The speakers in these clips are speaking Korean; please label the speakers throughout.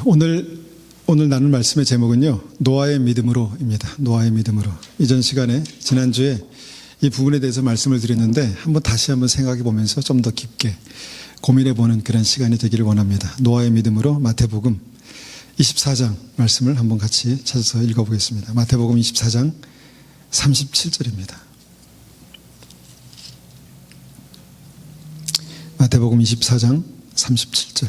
Speaker 1: 오늘 나눌 말씀의 제목은요, 노아의 믿음으로입니다. 노아의 믿음으로. 이전 시간에 지난주에 이 부분에 대해서 말씀을 드렸는데 다시 한번 생각해 보면서 좀 더 깊게 고민해 보는 그런 시간이 되기를 원합니다. 노아의 믿음으로 마태복음 24장 말씀을 한번 같이 찾아서 읽어보겠습니다. 마태복음 24장 37절입니다. 마태복음 24장 37절.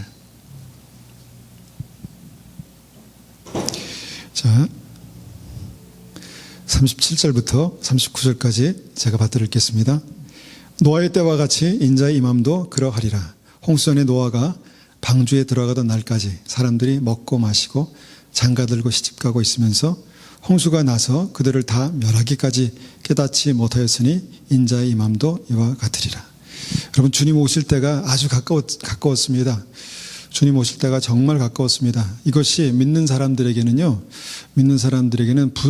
Speaker 1: 자, 37절부터 39절까지 제가 받들어 읽겠습니다. 노아의 때와 같이 인자의 임함도 그러하리라. 홍수 안에 노아가 방주에 들어가던 날까지 사람들이 먹고 마시고 장가들고 시집가고 있으면서 홍수가 나서 그들을 다 멸하기까지 깨닫지 못하였으니 인자의 임함도 이와 같으리라. 여러분, 주님 오실 때가 아주 가까웠습니다. 주님 오실 때가 정말 가까웠습니다. 이것이 믿는 사람들에게는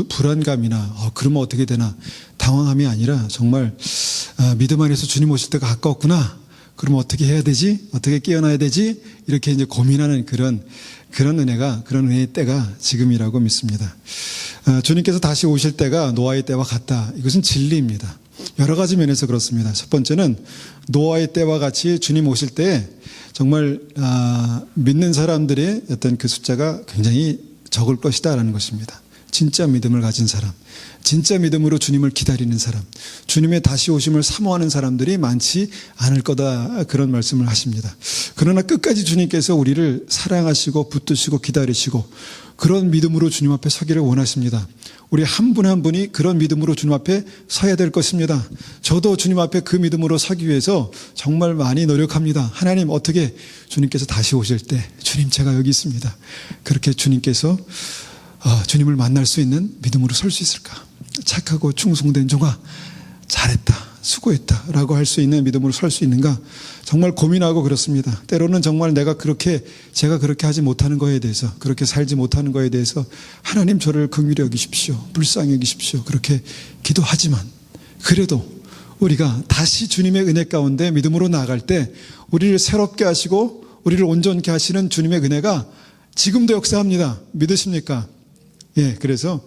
Speaker 1: 불안감이나 그러면 어떻게 되나 당황함이 아니라 정말 믿음 안에서 주님 오실 때가 가까웠구나. 그러면 어떻게 해야 되지? 어떻게 깨어나야 되지? 이렇게 이제 고민하는 그런 은혜의 때가 지금이라고 믿습니다. 주님께서 다시 오실 때가 노아의 때와 같다. 이것은 진리입니다. 여러 가지 면에서 그렇습니다. 첫 번째는 노아의 때와 같이 주님 오실 때 정말 믿는 사람들의 어떤 그 숫자가 굉장히 적을 것이다라는 것입니다. 진짜 믿음을 가진 사람, 진짜 믿음으로 주님을 기다리는 사람, 주님의 다시 오심을 사모하는 사람들이 많지 않을 거다, 그런 말씀을 하십니다. 그러나 끝까지 주님께서 우리를 사랑하시고 붙드시고 기다리시고 그런 믿음으로 주님 앞에 서기를 원하십니다. 우리 한 분 한 분이 그런 믿음으로 주님 앞에 서야 될 것입니다. 저도 주님 앞에 그 믿음으로 서기 위해서 정말 많이 노력합니다. 하나님, 어떻게 주님께서 다시 오실 때 주님, 제가 여기 있습니다. 그렇게 주님께서 주님을 만날 수 있는 믿음으로 설 수 있을까? 착하고 충성된 종아, 잘했다, 수고했다 라고 할 수 있는 믿음으로 설 수 있는가? 정말 고민하고 그렇습니다. 때로는 정말 제가 그렇게 하지 못하는 거에 대해서, 그렇게 살지 못하는 거에 대해서 하나님, 저를 긍휼히 여기십시오, 불쌍히 여기십시오, 그렇게 기도하지만 그래도 우리가 다시 주님의 은혜 가운데 믿음으로 나아갈 때 우리를 새롭게 하시고 우리를 온전케 하시는 주님의 은혜가 지금도 역사합니다. 믿으십니까? 예, 그래서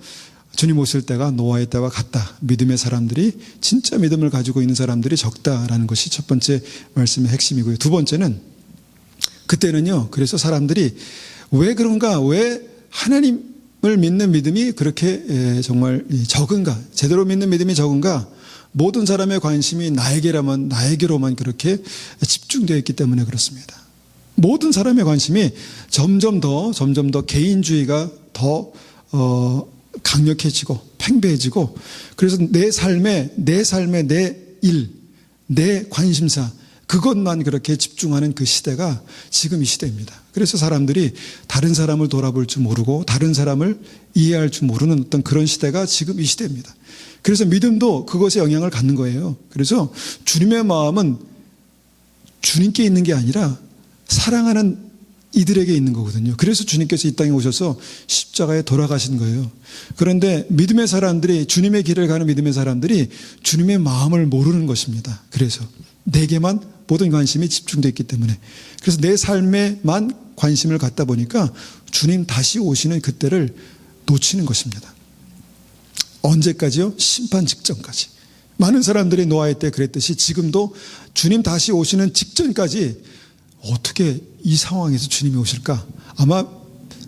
Speaker 1: 주님 오실 때가 노아의 때와 같다. 믿음의 사람들이, 진짜 믿음을 가지고 있는 사람들이 적다라는 것이 첫 번째 말씀의 핵심이고요. 두 번째는, 그때는요, 그래서 사람들이 왜 그런가, 왜 하나님을 믿는 믿음이 그렇게 정말 적은가, 제대로 믿는 믿음이 적은가, 모든 사람의 관심이 나에게로만 그렇게 집중되어 있기 때문에 그렇습니다. 모든 사람의 관심이 점점 더 개인주의가 더 강력해지고 팽배해지고, 그래서 내 삶의 내 일, 내 관심사, 그것만 그렇게 집중하는 그 시대가 지금 이 시대입니다. 그래서 사람들이 다른 사람을 돌아볼 줄 모르고 다른 사람을 이해할 줄 모르는 어떤 그런 시대가 지금 이 시대입니다. 그래서 믿음도 그것에 영향을 갖는 거예요. 그래서 주님의 마음은 주님께 있는 게 아니라 사랑하는 이들에게 있는 거거든요. 그래서 주님께서 이 땅에 오셔서 십자가에 돌아가신 거예요. 그런데 믿음의 사람들이, 주님의 길을 가는 믿음의 사람들이 주님의 마음을 모르는 것입니다. 그래서 내게만 모든 관심이 집중되어 있기 때문에, 그래서 내 삶에만 관심을 갖다 보니까 주님 다시 오시는 그때를 놓치는 것입니다. 언제까지요? 심판 직전까지. 많은 사람들이 노아의 때 그랬듯이 지금도 주님 다시 오시는 직전까지 어떻게 이 상황에서 주님이 오실까? 아마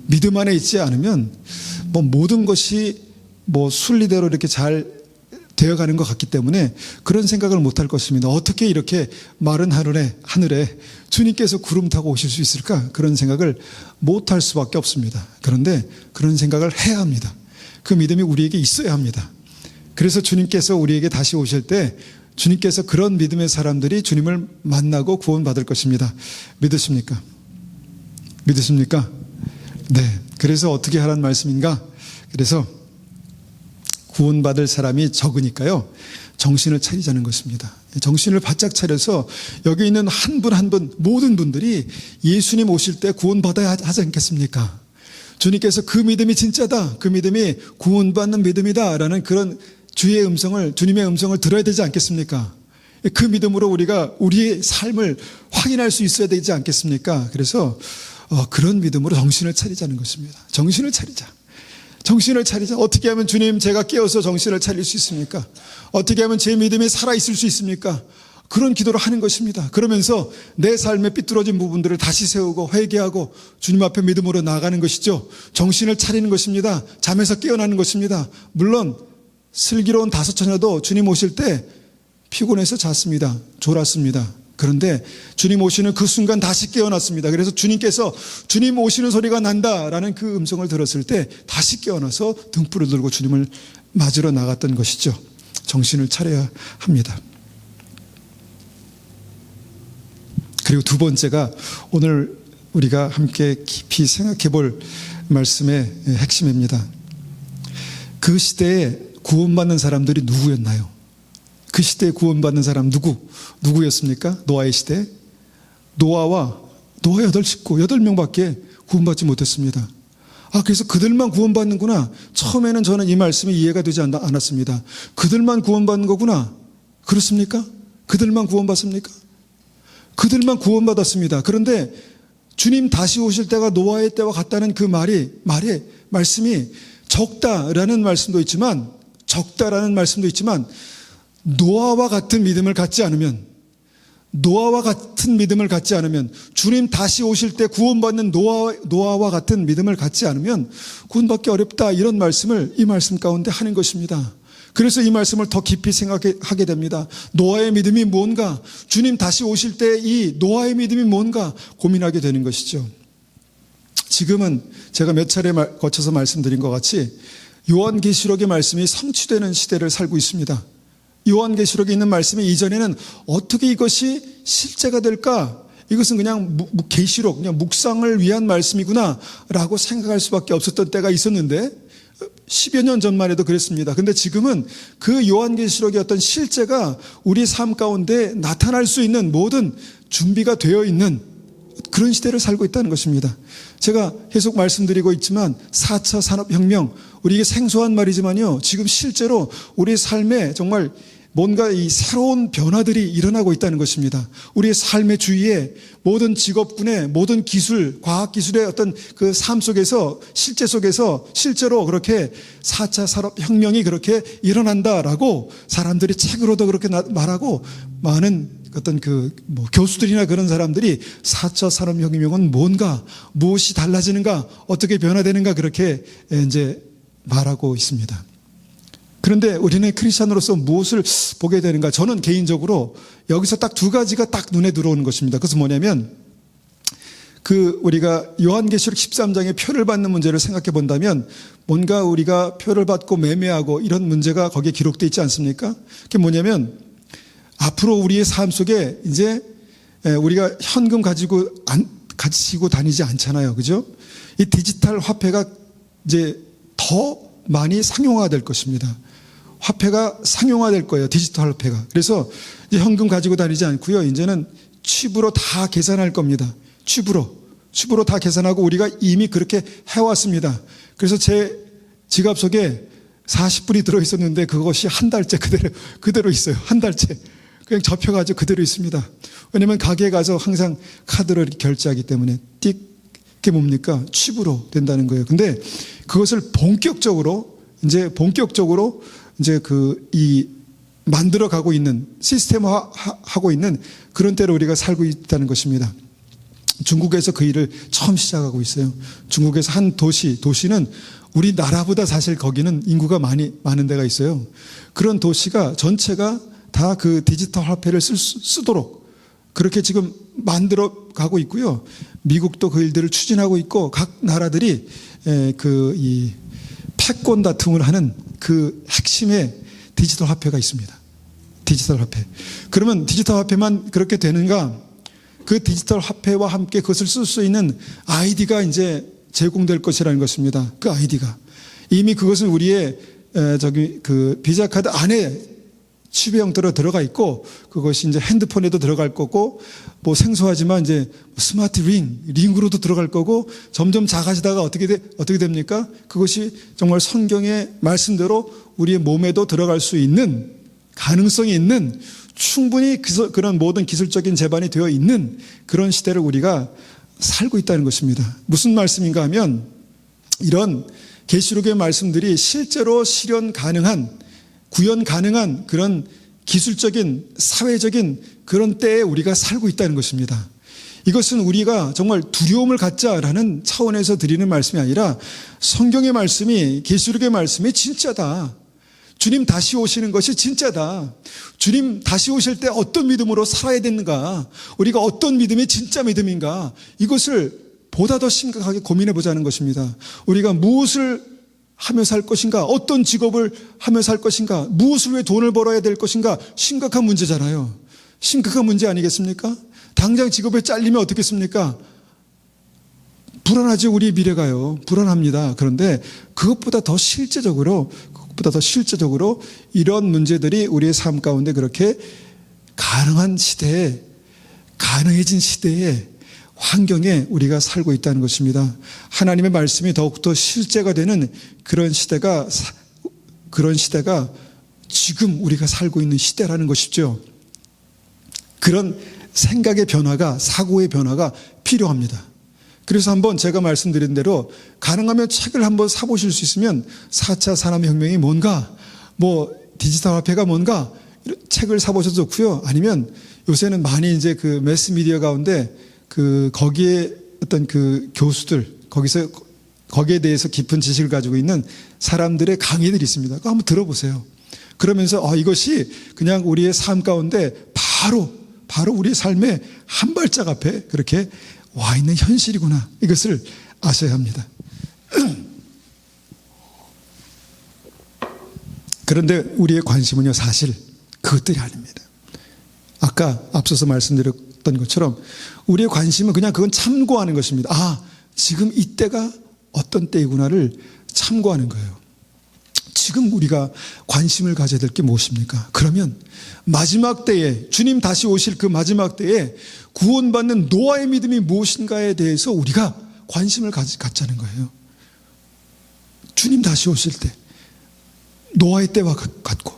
Speaker 1: 믿음 안에 있지 않으면 모든 것이 순리대로 이렇게 잘 되어가는 것 같기 때문에 그런 생각을 못할 것입니다. 어떻게 이렇게 마른 하늘에 주님께서 구름 타고 오실 수 있을까? 그런 생각을 못할 수밖에 없습니다. 그런데 그런 생각을 해야 합니다. 그 믿음이 우리에게 있어야 합니다. 그래서 주님께서 우리에게 다시 오실 때 주님께서 그런 믿음의 사람들이 주님을 만나고 구원받을 것입니다. 믿으십니까? 네. 그래서 어떻게 하라는 말씀인가? 그래서 구원받을 사람이 적으니까요, 정신을 차리자는 것입니다. 정신을 바짝 차려서 여기 있는 한 분 한 분, 모든 분들이 예수님 오실 때 구원받아야 하지 않겠습니까? 주님께서 그 믿음이 진짜다, 그 믿음이 구원받는 믿음이다 라는 그런 주님의 음성을 들어야 되지 않겠습니까? 그 믿음으로 우리가 우리의 삶을 확인할 수 있어야 되지 않겠습니까? 그래서 그런 믿음으로 정신을 차리자는 것입니다. 정신을 차리자. 정신을 차리자. 어떻게 하면 주님 제가 깨어서 정신을 차릴 수 있습니까? 어떻게 하면 제 믿음이 살아있을 수 있습니까? 그런 기도를 하는 것입니다. 그러면서 내 삶의 삐뚤어진 부분들을 다시 세우고 회개하고 주님 앞에 믿음으로 나아가는 것이죠. 정신을 차리는 것입니다. 잠에서 깨어나는 것입니다. 물론 슬기로운 다섯 처녀도 주님 오실 때 피곤해서 잤습니다. 졸았습니다. 그런데 주님 오시는 그 순간 다시 깨어났습니다. 그래서 주님께서 주님 오시는 소리가 난다라는 그 음성을 들었을 때 다시 깨어나서 등불을 들고 주님을 맞으러 나갔던 것이죠. 정신을 차려야 합니다. 그리고 두 번째가 오늘 우리가 함께 깊이 생각해 볼 말씀의 핵심입니다. 그 시대에 구원받는 사람들이 누구였나요? 그 시대에 구원받는 사람 누구였습니까? 노아의 시대. 노아 8식구, 8명밖에 구원받지 못했습니다. 그래서 그들만 구원받는구나. 처음에는 저는 이 말씀이 이해가 되지 않았습니다. 그들만 구원받는 거구나. 그렇습니까? 그들만 구원받습니까? 그들만 구원받았습니다. 그런데 주님 다시 오실 때가 노아의 때와 같다는 그 말씀이 적다라는 말씀도 있지만 노아와 같은 믿음을 갖지 않으면 주님 다시 오실 때 구원받는 노아와 같은 믿음을 갖지 않으면 구원받기 어렵다, 이런 말씀을 이 말씀 가운데 하는 것입니다. 그래서 이 말씀을 더 깊이 생각하게 됩니다. 노아의 믿음이 뭔가, 주님 다시 오실 때 이 노아의 믿음이 뭔가 고민하게 되는 것이죠. 지금은 제가 몇 차례 거쳐서 말씀드린 것 같이 요한계시록의 말씀이 성취되는 시대를 살고 있습니다. 요한계시록에 있는 말씀이 이전에는 어떻게 이것이 실제가 될까? 이것은 그냥 계시록, 그냥 묵상을 위한 말씀이구나 라고 생각할 수밖에 없었던 때가 있었는데 10여 년 전만 해도 그랬습니다. 근데 지금은 그 요한계시록의 어떤 실제가 우리 삶 가운데 나타날 수 있는 모든 준비가 되어 있는 그런 시대를 살고 있다는 것입니다. 제가 계속 말씀드리고 있지만 4차 산업혁명, 우리 이게 생소한 말이지만요, 지금 실제로 우리 삶에 정말 뭔가 이 새로운 변화들이 일어나고 있다는 것입니다. 우리의 삶의 주위에 모든 직업군의 모든 기술, 과학기술의 어떤 그 삶 속에서, 실제 속에서 실제로 그렇게 4차 산업혁명이 그렇게 일어난다라고 사람들이 책으로도 그렇게 말하고, 많은 어떤 교수들이나 그런 사람들이 4차 산업혁명은 뭔가, 무엇이 달라지는가, 어떻게 변화되는가 그렇게 이제 말하고 있습니다. 그런데 우리는 크리스찬으로서 무엇을 보게 되는가? 저는 개인적으로 여기서 딱 두 가지가 딱 눈에 들어오는 것입니다. 그것은 뭐냐면, 우리가 요한계시록 13장의 표를 받는 문제를 생각해 본다면, 뭔가 우리가 표를 받고 매매하고 이런 문제가 거기에 기록되어 있지 않습니까? 그게 뭐냐면, 앞으로 우리의 삶 속에 이제 우리가 현금 가지고 다니지 않잖아요. 그죠? 이 디지털 화폐가 이제 더 많이 상용화될 것입니다. 화폐가 상용화될 거예요. 디지털 화폐가. 그래서 이제 현금 가지고 다니지 않고요. 이제는 칩으로 다 계산할 겁니다. 칩으로 다 계산하고 우리가 이미 그렇게 해왔습니다. 그래서 제 지갑 속에 40불이 들어있었는데 그것이 한 달째 그대로 있어요. 한 달째. 그냥 접혀가지고 그대로 있습니다. 왜냐면 가게에 가서 항상 카드로 이렇게 결제하기 때문에 그게 뭡니까? 칩으로 된다는 거예요. 근데 그것을 본격적으로 이제 만들어 가고 있는, 시스템화하고 있는 그런 때로 우리가 살고 있다는 것입니다. 중국에서 그 일을 처음 시작하고 있어요. 중국에서 한 도시는 우리나라보다 사실 거기는 인구가 많은 데가 있어요. 그런 도시가 전체가 다 그 디지털 화폐를 쓰도록 그렇게 지금 만들어 가고 있고요. 미국도 그 일들을 추진하고 있고, 각 나라들이 이 패권 다툼을 하는 그 핵심의 디지털 화폐가 있습니다. 디지털 화폐. 그러면 디지털 화폐만 그렇게 되는가? 그 디지털 화폐와 함께 그것을 쓸 수 있는 아이디가 이제 제공될 것이라는 것입니다. 그 아이디가. 이미 그것은 우리의 비자 카드 안에 칩의 형태로 들어가 있고, 그것이 이제 핸드폰에도 들어갈 거고, 생소하지만 이제 스마트 링으로도 들어갈 거고, 점점 작아지다가 어떻게 됩니까? 그것이 정말 성경의 말씀대로 우리의 몸에도 들어갈 수 있는 가능성이 있는, 충분히 그런 모든 기술적인 제반이 되어 있는 그런 시대를 우리가 살고 있다는 것입니다. 무슨 말씀인가 하면 이런 계시록의 말씀들이 실제로 실현 가능한, 구현 가능한 그런 기술적인, 사회적인 그런 때에 우리가 살고 있다는 것입니다. 이것은 우리가 정말 두려움을 갖자라는 차원에서 드리는 말씀이 아니라 성경의 말씀이, 계시록의 말씀이 진짜다. 주님 다시 오시는 것이 진짜다. 주님 다시 오실 때 어떤 믿음으로 살아야 되는가? 우리가 어떤 믿음이 진짜 믿음인가? 이것을 보다 더 심각하게 고민해 보자는 것입니다. 우리가 무엇을 하며 살 것인가? 어떤 직업을 하며 살 것인가? 무엇을 위해 돈을 벌어야 될 것인가? 심각한 문제잖아요. 심각한 문제 아니겠습니까? 당장 직업에 잘리면 어떻겠습니까? 불안하죠. 우리의 미래가요. 불안합니다. 그런데 그것보다 더 실제적으로 이런 문제들이 우리의 삶 가운데 그렇게 가능한 시대에, 가능해진 시대에, 환경에 우리가 살고 있다는 것입니다. 하나님의 말씀이 더욱더 실제가 되는 그런 시대가 지금 우리가 살고 있는 시대라는 것이죠. 그런 생각의 변화가, 사고의 변화가 필요합니다. 그래서 한번 제가 말씀드린 대로 가능하면 책을 한번 사보실 수 있으면 4차 산업혁명이 뭔가, 디지털 화폐가 뭔가, 책을 사보셔도 좋고요. 아니면 요새는 많이 이제 그 매스미디어 가운데 거기에 어떤 그 교수들, 거기에 대해서 깊은 지식을 가지고 있는 사람들의 강의들이 있습니다. 그거 한번 들어보세요. 그러면서 이것이 그냥 우리의 삶 가운데 바로 우리의 삶의 한 발짝 앞에 그렇게 와 있는 현실이구나. 이것을 아셔야 합니다. 그런데 우리의 관심은요, 사실 그것들이 아닙니다. 아까 앞서서 말씀드렸던 것처럼 우리의 관심은 그냥 그건 참고하는 것입니다. 지금 이때가 어떤 때이구나를 참고하는 거예요. 지금 우리가 관심을 가져야 될 게 무엇입니까? 그러면 마지막 때에, 주님 다시 오실 그 마지막 때에 구원받는 노아의 믿음이 무엇인가에 대해서 우리가 관심을 갖자는 거예요. 주님 다시 오실 때 노아의 때와 같고,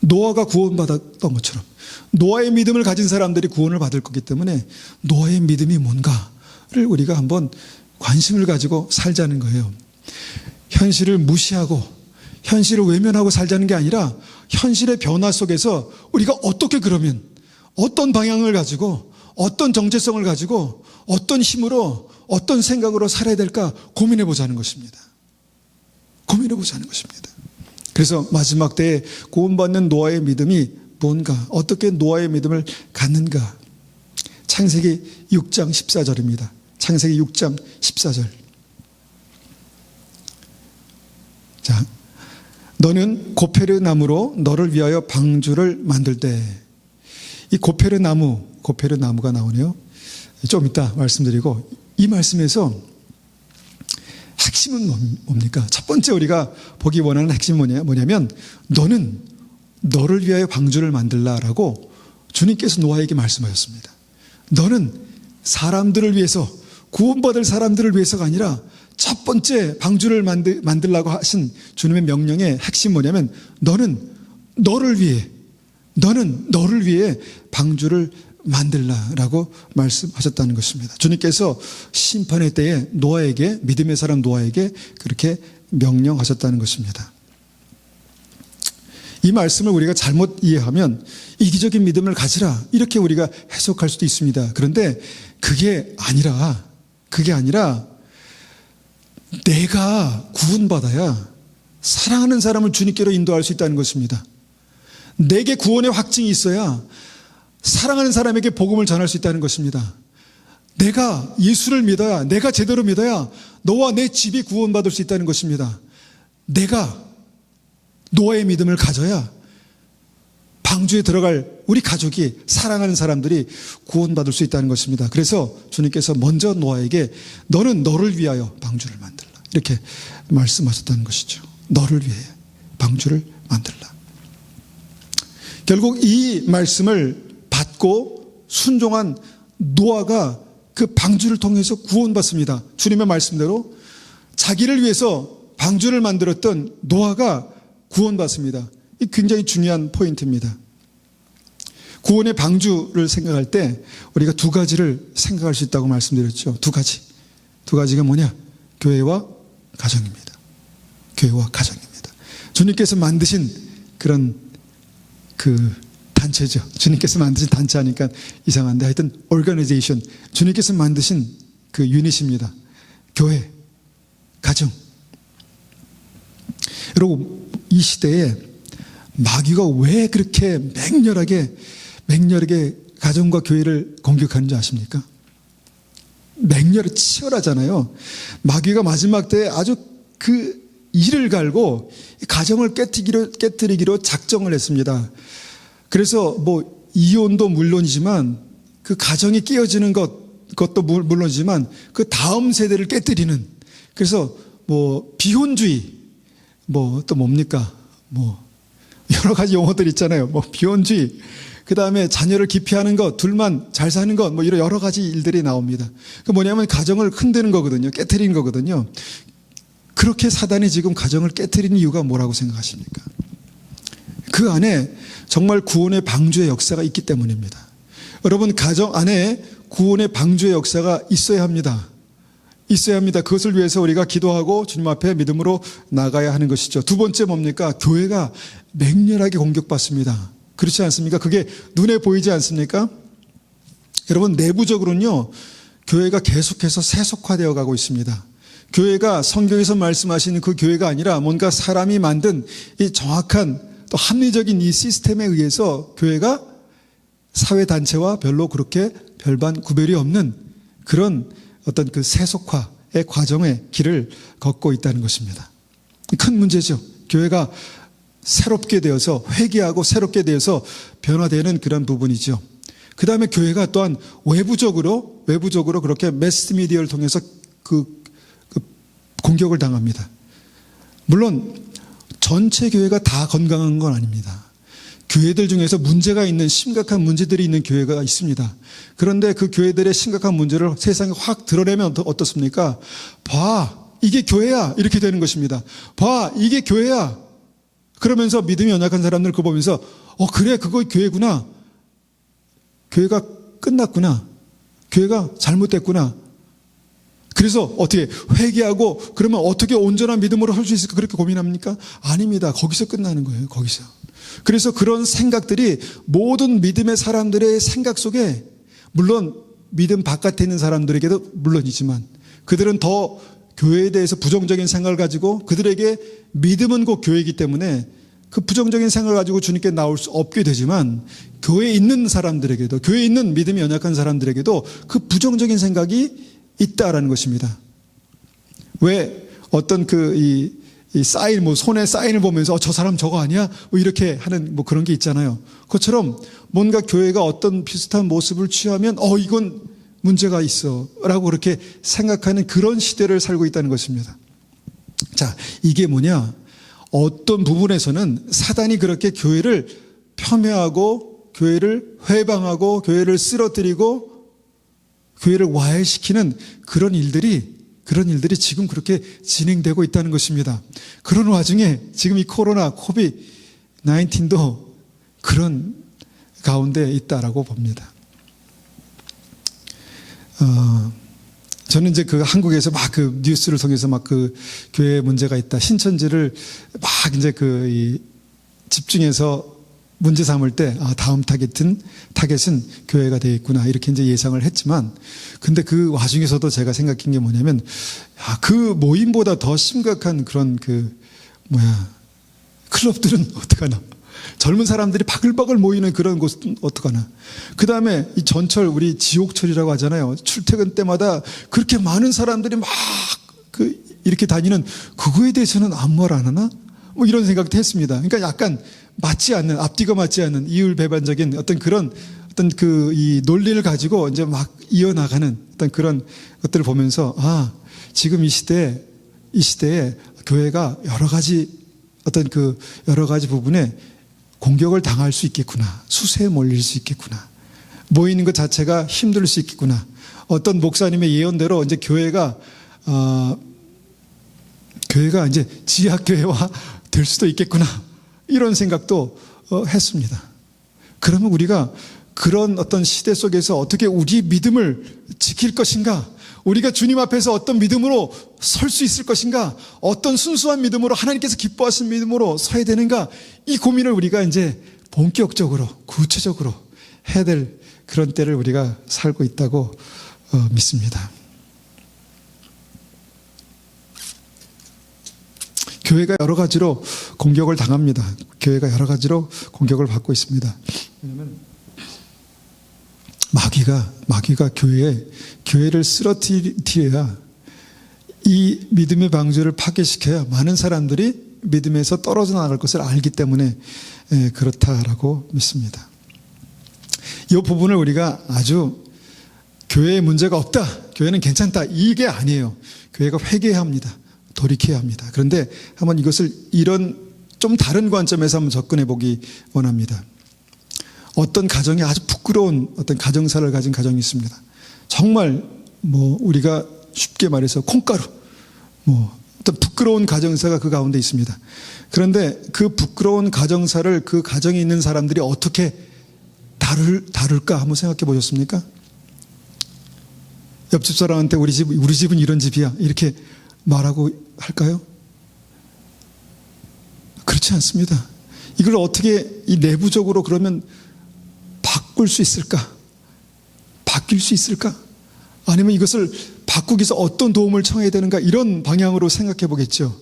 Speaker 1: 노아가 구원받았던 것처럼 노아의 믿음을 가진 사람들이 구원을 받을 거기 때문에 노아의 믿음이 뭔가를 우리가 한번 관심을 가지고 살자는 거예요. 현실을 무시하고 현실을 외면하고 살자는 게 아니라 현실의 변화 속에서 우리가 어떻게, 그러면 어떤 방향을 가지고, 어떤 정체성을 가지고, 어떤 힘으로, 어떤 생각으로 살아야 될까 고민해 보자는 것입니다. 고민해 보자는 것입니다. 그래서 마지막 때에 구원받는 노아의 믿음이 뭔가, 어떻게 노아의 믿음을 갖는가. 창세기 6장 14절입니다. 창세기 6장 14절. 자, 너는 고페르 나무로 너를 위하여 방주를 만들 때. 이 고페르 나무가 나오네요. 좀 이따 말씀드리고, 이 말씀에서 핵심은 뭡니까? 첫 번째 우리가 보기 원하는 핵심은 뭐냐면, 너는 너를 위하여 방주를 만들라라고 주님께서 노아에게 말씀하셨습니다. 너는 사람들을 위해서, 구원받을 사람들을 위해서가 아니라 첫 번째 방주를 만들라고 하신 주님의 명령의 핵심 뭐냐면, 너는 너를 위해 방주를 만들라라고 말씀하셨다는 것입니다. 주님께서 심판의 때에 노아에게, 믿음의 사람 노아에게 그렇게 명령하셨다는 것입니다. 이 말씀을 우리가 잘못 이해하면 이기적인 믿음을 가지라, 이렇게 우리가 해석할 수도 있습니다. 그런데 그게 아니라 내가 구원받아야 사랑하는 사람을 주님께로 인도할 수 있다는 것입니다. 내게 구원의 확증이 있어야 사랑하는 사람에게 복음을 전할 수 있다는 것입니다. 내가 예수를 믿어야, 내가 제대로 믿어야 너와 내 집이 구원받을 수 있다는 것입니다. 내가 노아의 믿음을 가져야 방주에 들어갈 우리 가족이, 사랑하는 사람들이 구원받을 수 있다는 것입니다. 그래서 주님께서 먼저 노아에게 너는 너를 위하여 방주를 만들라, 이렇게 말씀하셨다는 것이죠. 너를 위해 방주를 만들라. 결국 이 말씀을 받고 순종한 노아가 그 방주를 통해서 구원받습니다. 주님의 말씀대로 자기를 위해서 방주를 만들었던 노아가 구원받습니다. 이 굉장히 중요한 포인트입니다. 구원의 방주를 생각할 때 우리가 두 가지를 생각할 수 있다고 말씀드렸죠. 두 가지. 두 가지가 뭐냐? 교회와 가정입니다. 교회와 가정입니다. 주님께서 만드신 그런 그 단체죠. 주님께서 만드신 단체 하니까 이상한데 하여튼 organization. 주님께서 만드신 그 유닛입니다. 교회, 가정. 여러분, 이 시대에 마귀가 왜 그렇게 맹렬하게 가정과 교회를 공격하는지 아십니까? 맹렬히 치열하잖아요. 마귀가 마지막 때에 아주 그 이를 갈고 가정을 깨뜨리기로 작정을 했습니다. 그래서 뭐 이혼도 물론이지만 그 가정이 깨어지는 그것도 물론이지만 그 다음 세대를 깨뜨리는, 그래서 뭐 비혼주의, 뭐 또 뭡니까? 뭐 여러 가지 용어들 있잖아요. 뭐 비혼주의, 그 다음에 자녀를 기피하는 것, 둘만 잘 사는 것, 뭐 이런 여러 가지 일들이 나옵니다. 그 뭐냐면 가정을 흔드는 거거든요. 깨뜨리는 거거든요. 그렇게 사단이 지금 가정을 깨뜨리는 이유가 뭐라고 생각하십니까? 그 안에 정말 구원의 방주의 역사가 있기 때문입니다. 여러분, 가정 안에 구원의 방주의 역사가 있어야 합니다. 있어야 합니다. 그것을 위해서 우리가 기도하고 주님 앞에 믿음으로 나가야 하는 것이죠. 두 번째 뭡니까? 교회가 맹렬하게 공격받습니다. 그렇지 않습니까? 그게 눈에 보이지 않습니까? 여러분, 내부적으로는요, 교회가 계속해서 세속화되어 가고 있습니다. 교회가 성경에서 말씀하시는 그 교회가 아니라 뭔가 사람이 만든 이 정확한 또 합리적인 이 시스템에 의해서 교회가 사회단체와 별로 그렇게 별반 구별이 없는 그런 어떤 그 세속화의 과정의 길을 걷고 있다는 것입니다. 큰 문제죠. 교회가 새롭게 되어서 회개하고 새롭게 되어서 변화되는 그런 부분이죠. 그 다음에 교회가 또한 외부적으로 그렇게 매스미디어를 통해서 그 공격을 당합니다. 물론 전체 교회가 다 건강한 건 아닙니다. 교회들 중에서 문제가 있는, 심각한 문제들이 있는 교회가 있습니다. 그런데 그 교회들의 심각한 문제를 세상에 확 드러내면 어떻습니까? 봐, 이게 교회야, 이렇게 되는 것입니다. 봐, 이게 교회야. 그러면서 믿음이 연약한 사람들 그거 보면서 그래, 그거 교회구나. 교회가 끝났구나. 교회가 잘못됐구나. 그래서 어떻게 회개하고 그러면 어떻게 온전한 믿음으로 할 수 있을까 그렇게 고민합니까? 아닙니다. 거기서 끝나는 거예요. 거기서. 그래서 그런 생각들이 모든 믿음의 사람들의 생각 속에, 물론 믿음 바깥에 있는 사람들에게도 물론이지만 그들은 더 교회에 대해서 부정적인 생각을 가지고, 그들에게 믿음은 곧 교회이기 때문에 그 부정적인 생각을 가지고 주님께 나올 수 없게 되지만, 교회에 있는 사람들에게도, 교회에 있는 믿음이 연약한 사람들에게도 그 부정적인 생각이 있다라는 것입니다. 왜 어떤 이 사인, 뭐 손에 사인을 보면서 저 사람 저거 아니야? 뭐 이렇게 하는 뭐 그런 게 있잖아요. 그것처럼 뭔가 교회가 어떤 비슷한 모습을 취하면 이건 문제가 있어 라고 그렇게 생각하는 그런 시대를 살고 있다는 것입니다. 자, 이게 뭐냐? 어떤 부분에서는 사단이 그렇게 교회를 폄훼하고 교회를 회방하고 교회를 쓰러뜨리고 교회를 와해시키는 그런 일들이 지금 그렇게 진행되고 있다는 것입니다. 그런 와중에 지금 이 코로나, COVID-19도 그런 가운데 있다라고 봅니다. 저는 이제 그 한국에서 막 그 뉴스를 통해서 막 그 교회에 문제가 있다, 신천지를 막 이제 집중해서 문제 삼을 때, 다음 타겟은 교회가 되겠구나, 이렇게 이제 예상을 했지만, 근데 그 와중에서도 제가 생각한 게 뭐냐면, 그 모임보다 더 심각한 그런 클럽들은 어떡하나. 젊은 사람들이 바글바글 모이는 그런 곳은 어떡하나. 그 다음에 이 전철, 우리 지옥철이라고 하잖아요. 출퇴근 때마다 그렇게 많은 사람들이 막 이렇게 다니는, 그거에 대해서는 아무 말 안 하나? 뭐 이런 생각도 했습니다. 그러니까 약간 앞뒤가 맞지 않는 이율배반적인 어떤 그런 이 논리를 가지고 이제 막 이어나가는 어떤 그런 것들을 보면서, 지금 이 시대에 교회가 여러 가지 부분에 공격을 당할 수 있겠구나. 수세에 몰릴 수 있겠구나. 모이는 것 자체가 힘들 수 있겠구나. 어떤 목사님의 예언대로 이제 교회가 이제 지하교회화 될 수도 있겠구나. 이런 생각도 했습니다. 그러면 우리가 그런 어떤 시대 속에서 어떻게 우리 믿음을 지킬 것인가, 우리가 주님 앞에서 어떤 믿음으로 설 수 있을 것인가, 어떤 순수한 믿음으로 하나님께서 기뻐하시는 믿음으로 서야 되는가, 이 고민을 우리가 이제 본격적으로 구체적으로 해야 될 그런 때를 우리가 살고 있다고 믿습니다. 교회가 여러 가지로 공격을 당합니다. 교회가 여러 가지로 공격을 받고 있습니다. 왜냐하면 마귀가 교회를 쓰러뜨려야, 이 믿음의 방주를 파괴시켜야 많은 사람들이 믿음에서 떨어져 나갈 것을 알기 때문에 그렇다라고 믿습니다. 이 부분을 우리가 아주 교회에 문제가 없다, 교회는 괜찮다, 이게 아니에요. 교회가 회개해야 합니다. 돌이켜야 합니다. 그런데 한번 이것을 이런 좀 다른 관점에서 한번 접근해 보기 원합니다. 어떤 가정에 아주 부끄러운 어떤 가정사를 가진 가정이 있습니다. 정말 우리가 쉽게 말해서 콩가루, 어떤 부끄러운 가정사가 그 가운데 있습니다. 그런데 그 부끄러운 가정사를 그 가정에 있는 사람들이 어떻게 다룰까 한번 생각해 보셨습니까? 옆집 사람한테 우리 집은 이런 집이야, 이렇게 말하고 할까요? 그렇지 않습니다. 이걸 어떻게 이 내부적으로 그러면 바꿀 수 있을까? 바뀔 수 있을까? 아니면 이것을 바꾸기 위해서 어떤 도움을 청해야 되는가? 이런 방향으로 생각해 보겠죠.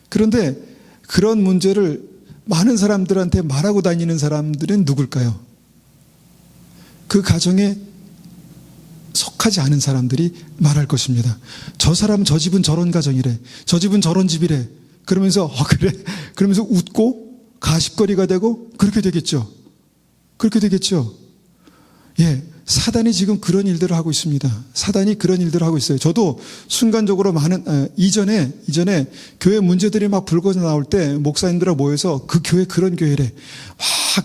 Speaker 1: 그런데 그런 문제를 많은 사람들한테 말하고 다니는 사람들은 누굴까요? 그 가정에 속하지 않은 사람들이 말할 것입니다. 저 사람 저 집은 저런 가정이래, 저 집은 저런 집이래, 그러면서 그래, 그러면서 웃고 가십거리가 되고 그렇게 되겠죠. 그렇게 되겠죠. 예, 사단이 지금 그런 일들을 하고 있습니다. 사단이 그런 일들을 하고 있어요. 저도 순간적으로 이전에 교회 문제들이 막 불거져 나올 때 목사님들하고 모여서 그 교회 그런 교회래,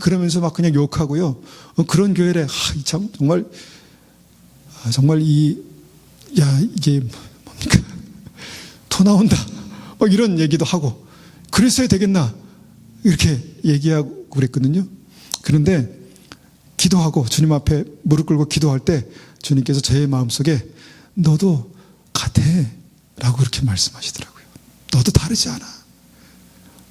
Speaker 1: 그러면서 막 그냥 욕하고요. 그런 교회래. 참 정말 이게 뭡니까? 토 나온다. 이런 얘기도 하고, 그랬어야 되겠나? 이렇게 얘기하고 그랬거든요. 그런데 기도하고 주님 앞에 무릎 꿇고 기도할 때 주님께서 제 마음속에 너도 같아 라고 그렇게 말씀하시더라고요. 너도 다르지 않아.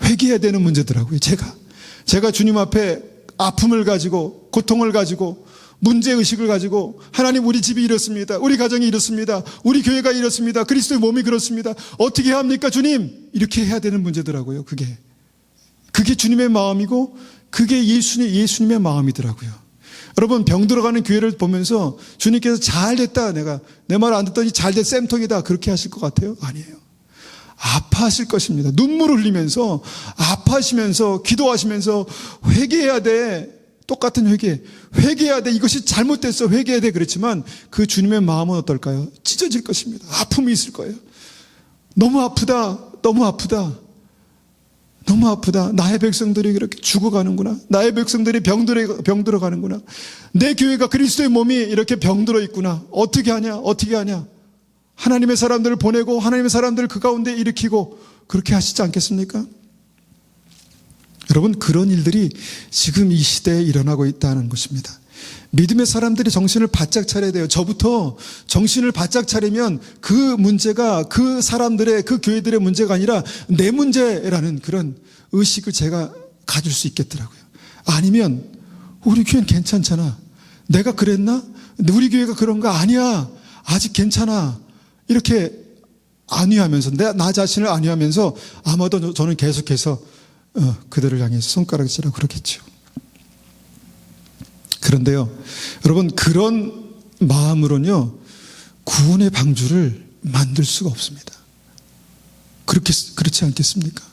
Speaker 1: 회개해야 되는 문제더라고요. 제가 주님 앞에 아픔을 가지고, 고통을 가지고, 문제의식을 가지고, 하나님 우리 집이 이렇습니다, 우리 가정이 이렇습니다, 우리 교회가 이렇습니다, 그리스도의 몸이 그렇습니다, 어떻게 해야 합니까 주님? 이렇게 해야 되는 문제더라고요. 그게 주님의 마음이고 그게 예수님의 마음이더라고요. 여러분, 병들어가는 교회를 보면서 주님께서 잘됐다, 내가 내 말 안 듣더니 잘됐, 쌤통이다, 그렇게 하실 것 같아요? 아니에요. 아파하실 것입니다. 눈물을 흘리면서, 아파하시면서, 기도하시면서 회개해야 돼. 똑같은 회개해야 돼. 이것이 잘못됐어, 회개해야 돼. 그렇지만 그 주님의 마음은 어떨까요? 찢어질 것입니다. 아픔이 있을 거예요. 너무 아프다, 너무 아프다, 너무 아프다. 나의 백성들이 이렇게 죽어가는구나. 나의 백성들이 병들어 가는구나. 내 교회가 그리스도의 몸이 이렇게 병들어 있구나. 어떻게 하냐? 하나님의 사람들을 보내고 하나님의 사람들을 그 가운데 일으키고 그렇게 하시지 않겠습니까? 여러분, 그런 일들이 지금 이 시대에 일어나고 있다는 것입니다. 믿음의 사람들이 정신을 바짝 차려야 돼요. 저부터 정신을 바짝 차리면 그 문제가 그 사람들의, 그 교회들의 문제가 아니라 내 문제라는 그런 의식을 제가 가질 수 있겠더라고요. 아니면 우리 교회는 괜찮잖아, 내가 그랬나? 우리 교회가 그런가? 아니야, 아직 괜찮아, 이렇게 안위하면서, 나 자신을 안위하면서 아마도 저는 계속해서 그들을 향해서 손가락질하고 그러겠죠. 그런데요, 여러분, 그런 마음으로는요 구원의 방주를 만들 수가 없습니다. 그렇지 않겠습니까?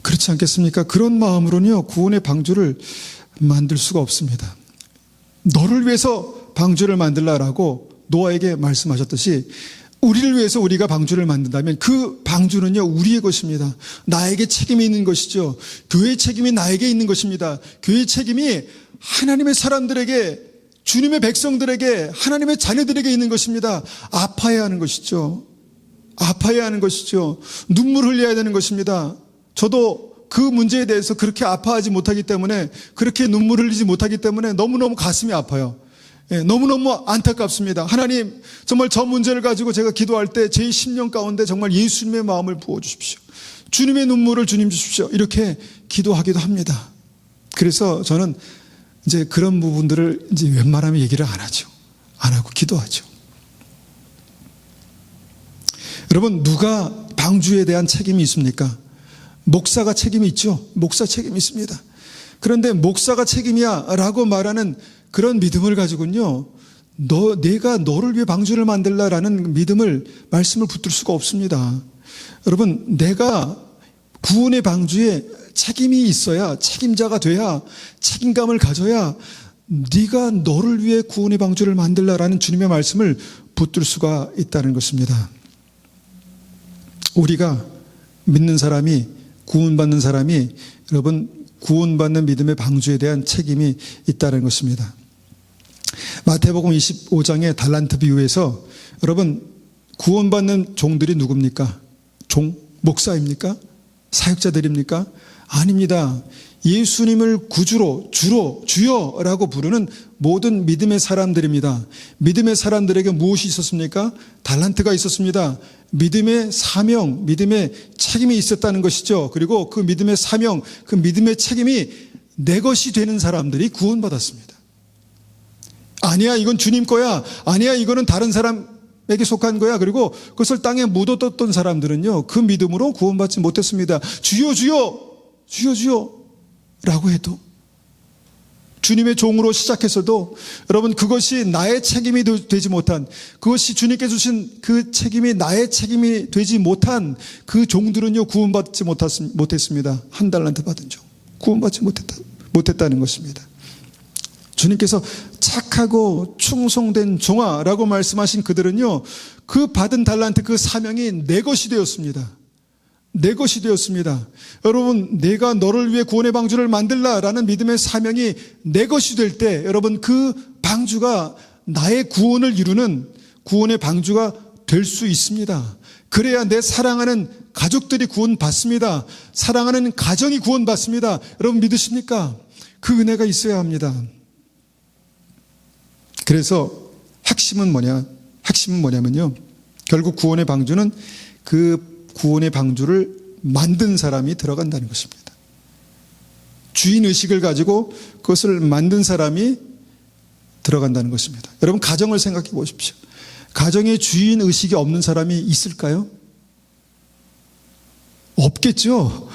Speaker 1: 그렇지 않겠습니까? 그런 마음으로는요 구원의 방주를 만들 수가 없습니다. 너를 위해서 방주를 만들라라고 노아에게 말씀하셨듯이, 우리를 위해서 우리가 방주를 만든다면 그 방주는요 우리의 것입니다. 나에게 책임이 있는 것이죠. 교회의 책임이 나에게 있는 것입니다. 교회의 책임이 하나님의 사람들에게, 주님의 백성들에게, 하나님의 자녀들에게 있는 것입니다. 아파해야 하는 것이죠. 아파해야 하는 것이죠. 눈물 흘려야 되는 것입니다. 저도 그 문제에 대해서 그렇게 아파하지 못하기 때문에, 그렇게 눈물을 흘리지 못하기 때문에 너무너무 가슴이 아파요. 너무너무 안타깝습니다. 하나님, 정말 저 문제를 가지고 제가 기도할 때 제 심령 가운데 정말 예수님의 마음을 부어주십시오. 주님의 눈물을 주님 주십시오. 이렇게 기도하기도 합니다. 그래서 저는 이제 그런 부분들을 이제 웬만하면 얘기를 안 하죠. 안 하고 기도하죠. 여러분, 누가 방주에 대한 책임이 있습니까? 목사가 책임이 있죠. 목사 책임이 있습니다. 그런데 목사가 책임이야 라고 말하는 그런 믿음을 가지고는요, 내가 너를 위해 방주를 만들라라는 믿음을, 말씀을 붙들 수가 없습니다. 여러분, 내가 구원의 방주에 책임이 있어야, 책임자가 돼야, 책임감을 가져야 네가 너를 위해 구원의 방주를 만들라라는 주님의 말씀을 붙들 수가 있다는 것입니다. 우리가 믿는 사람이, 구원받는 사람이, 여러분, 구원받는 믿음의 방주에 대한 책임이 있다는 것입니다. 마태복음 25장의 달란트 비유에서 여러분, 구원받는 종들이 누굽니까? 목사입니까? 사역자들입니까? 아닙니다. 예수님을 구주로, 주여라고 부르는 모든 믿음의 사람들입니다. 믿음의 사람들에게 무엇이 있었습니까? 달란트가 있었습니다. 믿음의 사명, 믿음의 책임이 있었다는 것이죠. 그리고 그 믿음의 사명, 그 믿음의 책임이 내 것이 되는 사람들이 구원받았습니다. 아니야, 이건 주님 거야. 아니야, 이거는 다른 사람에게 속한 거야. 그리고 그것을 땅에 묻어뒀던 사람들은요, 그 믿음으로 구원받지 못했습니다. 주여, 주여, 주여, 주여 라고 해도, 주님의 종으로 시작해서도 여러분, 그것이 나의 책임이 되지 못한, 그것이 주님께 주신 그 책임이 나의 책임이 되지 못한 그 종들은요, 구원받지 못했습니다. 한 달란트 받은 종, 구원받지 못했다는 것입니다. 주님께서 착하고 충성된 종아라고 말씀하신 그들은요, 그 받은 달란트, 그 사명이 내 것이 되었습니다. 내 것이 되었습니다. 여러분, 내가 너를 위해 구원의 방주를 만들라라는 믿음의 사명이 내 것이 될 때, 여러분, 그 방주가 나의 구원을 이루는 구원의 방주가 될 수 있습니다. 그래야 내 사랑하는 가족들이 구원받습니다. 사랑하는 가정이 구원받습니다. 여러분, 믿으십니까? 그 은혜가 있어야 합니다. 그래서 핵심은 뭐냐면요, 결국 구원의 방주는 그 구원의 방주를 만든 사람이 들어간다는 것입니다. 주인의식을 가지고 그것을 만든 사람이 들어간다는 것입니다. 여러분, 가정을 생각해 보십시오. 가정에 주인의식이 없는 사람이 있을까요? 없겠죠.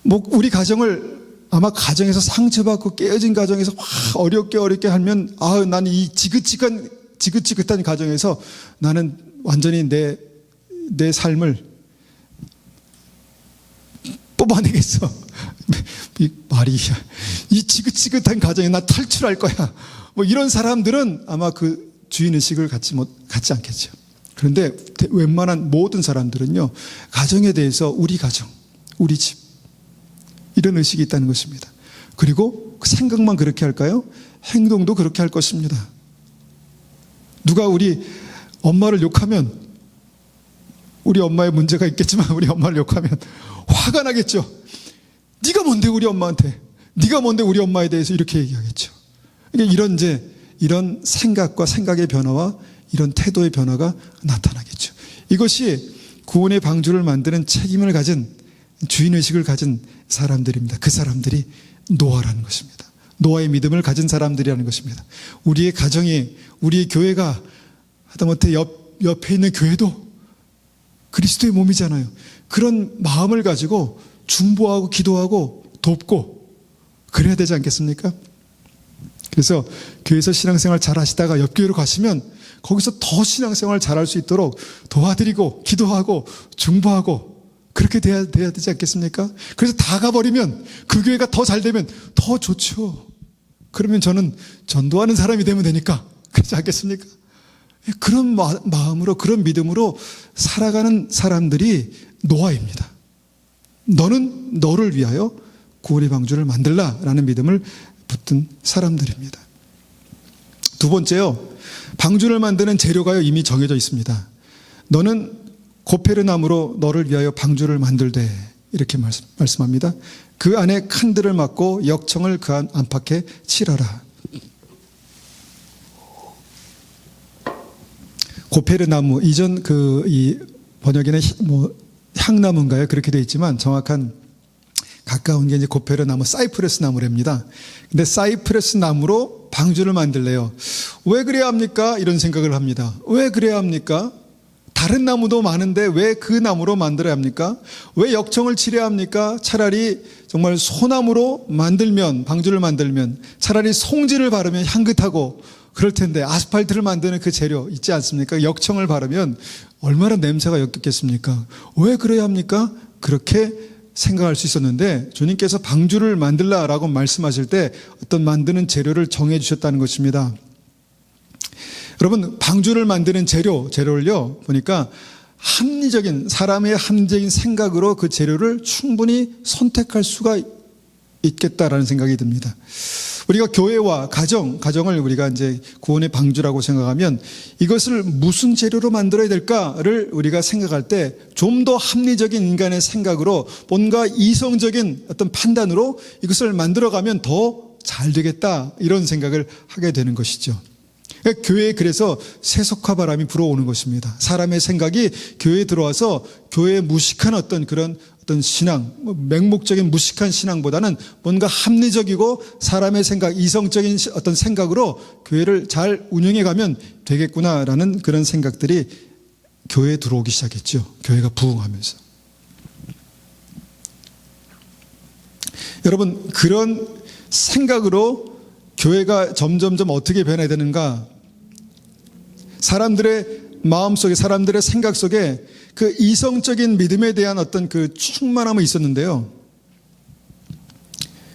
Speaker 1: 우리 가정을 아마 가정에서 상처받고 깨어진 가정에서 어렵게 하면, 나는 이 지긋지긋한 가정에서 나는 완전히 내 삶을 뽑아내겠어. 이 지긋지긋한 가정에 나 탈출할 거야. 이런 사람들은 아마 그 주인의식을 갖지 않겠죠. 그런데 웬만한 모든 사람들은요, 가정에 대해서 우리 가정, 우리 집, 이런 의식이 있다는 것입니다. 그리고 생각만 그렇게 할까요? 행동도 그렇게 할 것입니다. 누가 우리 엄마를 욕하면, 우리 엄마의 문제가 있겠지만 우리 엄마를 욕하면 화가 나겠죠. 네가 뭔데 우리 엄마한테, 네가 뭔데 우리 엄마에 대해서 이렇게 얘기하겠죠. 이런 생각과 생각의 변화와 이런 태도의 변화가 나타나겠죠. 이것이 구원의 방주를 만드는 책임을 가진, 주인의식을 가진 사람들입니다. 그 사람들이 노아라는 것입니다. 노아의 믿음을 가진 사람들이라는 것입니다. 우리의 가정이, 우리의 교회가, 하다못해 옆에 있는 교회도 그리스도의 몸이잖아요. 그런 마음을 가지고 중보하고 기도하고 돕고 그래야 되지 않겠습니까? 그래서 교회에서 신앙생활 잘 하시다가 옆 교회로 가시면 거기서 더 신앙생활 잘 할 수 있도록 도와드리고 기도하고 중보하고 그렇게 돼야 되지 않겠습니까? 그래서 다 가버리면, 그 교회가 더 잘 되면 더 좋죠. 그러면 저는 전도하는 사람이 되면 되니까. 그렇지 않겠습니까? 그런 마음으로, 그런 믿음으로 살아가는 사람들이 노아입니다. 너는 너를 위하여 구원의 방주를 만들라라는 믿음을 붙든 사람들입니다. 두 번째요, 방주를 만드는 재료가 이미 정해져 있습니다. 너는 고페르나무로 너를 위하여 방주를 만들되, 이렇게 말씀합니다. 그 안에 칸들을 막고 역청을 그 안팎에 칠하라. 고페르나무, 이전 이 번역에는 향나무인가요? 그렇게 되어 있지만 정확한 가까운 게 이제 고페르나무, 사이프러스 나무랍니다. 근데 사이프러스 나무로 방주를 만들래요. 왜 그래야 합니까? 이런 생각을 합니다. 왜 그래야 합니까? 다른 나무도 많은데 왜 그 나무로 만들어야 합니까? 왜 역청을 칠해야 합니까? 차라리 정말 소나무로 만들면, 방주를 만들면, 차라리 송지를 바르면 향긋하고 그럴 텐데, 아스팔트를 만드는 그 재료 있지 않습니까? 역청을 바르면 얼마나 냄새가 역겹겠습니까? 왜 그래야 합니까? 그렇게 생각할 수 있었는데, 주님께서 방주를 만들라라고 말씀하실 때 어떤 만드는 재료를 정해 주셨다는 것입니다. 여러분, 방주를 만드는 재료를요, 보니까 사람의 합리적인 생각으로 그 재료를 충분히 선택할 수가 있겠다라는 생각이 듭니다. 우리가 교회와 가정을 우리가 이제 구원의 방주라고 생각하면 이것을 무슨 재료로 만들어야 될까를 우리가 생각할 때 좀 더 합리적인 인간의 생각으로 뭔가 이성적인 어떤 판단으로 이것을 만들어가면 더 잘 되겠다, 이런 생각을 하게 되는 것이죠. 교회에 그래서 세속화 바람이 불어오는 것입니다. 사람의 생각이 교회에 들어와서 교회의 무식한 어떤 신앙, 맹목적인 무식한 신앙보다는 뭔가 합리적이고 사람의 생각, 이성적인 어떤 생각으로 교회를 잘 운영해 가면 되겠구나라는 그런 생각들이 교회에 들어오기 시작했죠. 교회가 부흥하면서. 여러분, 그런 생각으로 교회가 점점점 어떻게 변해야 되는가? 사람들의 마음속에, 사람들의 생각 속에 그 이성적인 믿음에 대한 어떤 그 충만함이 있었는데요.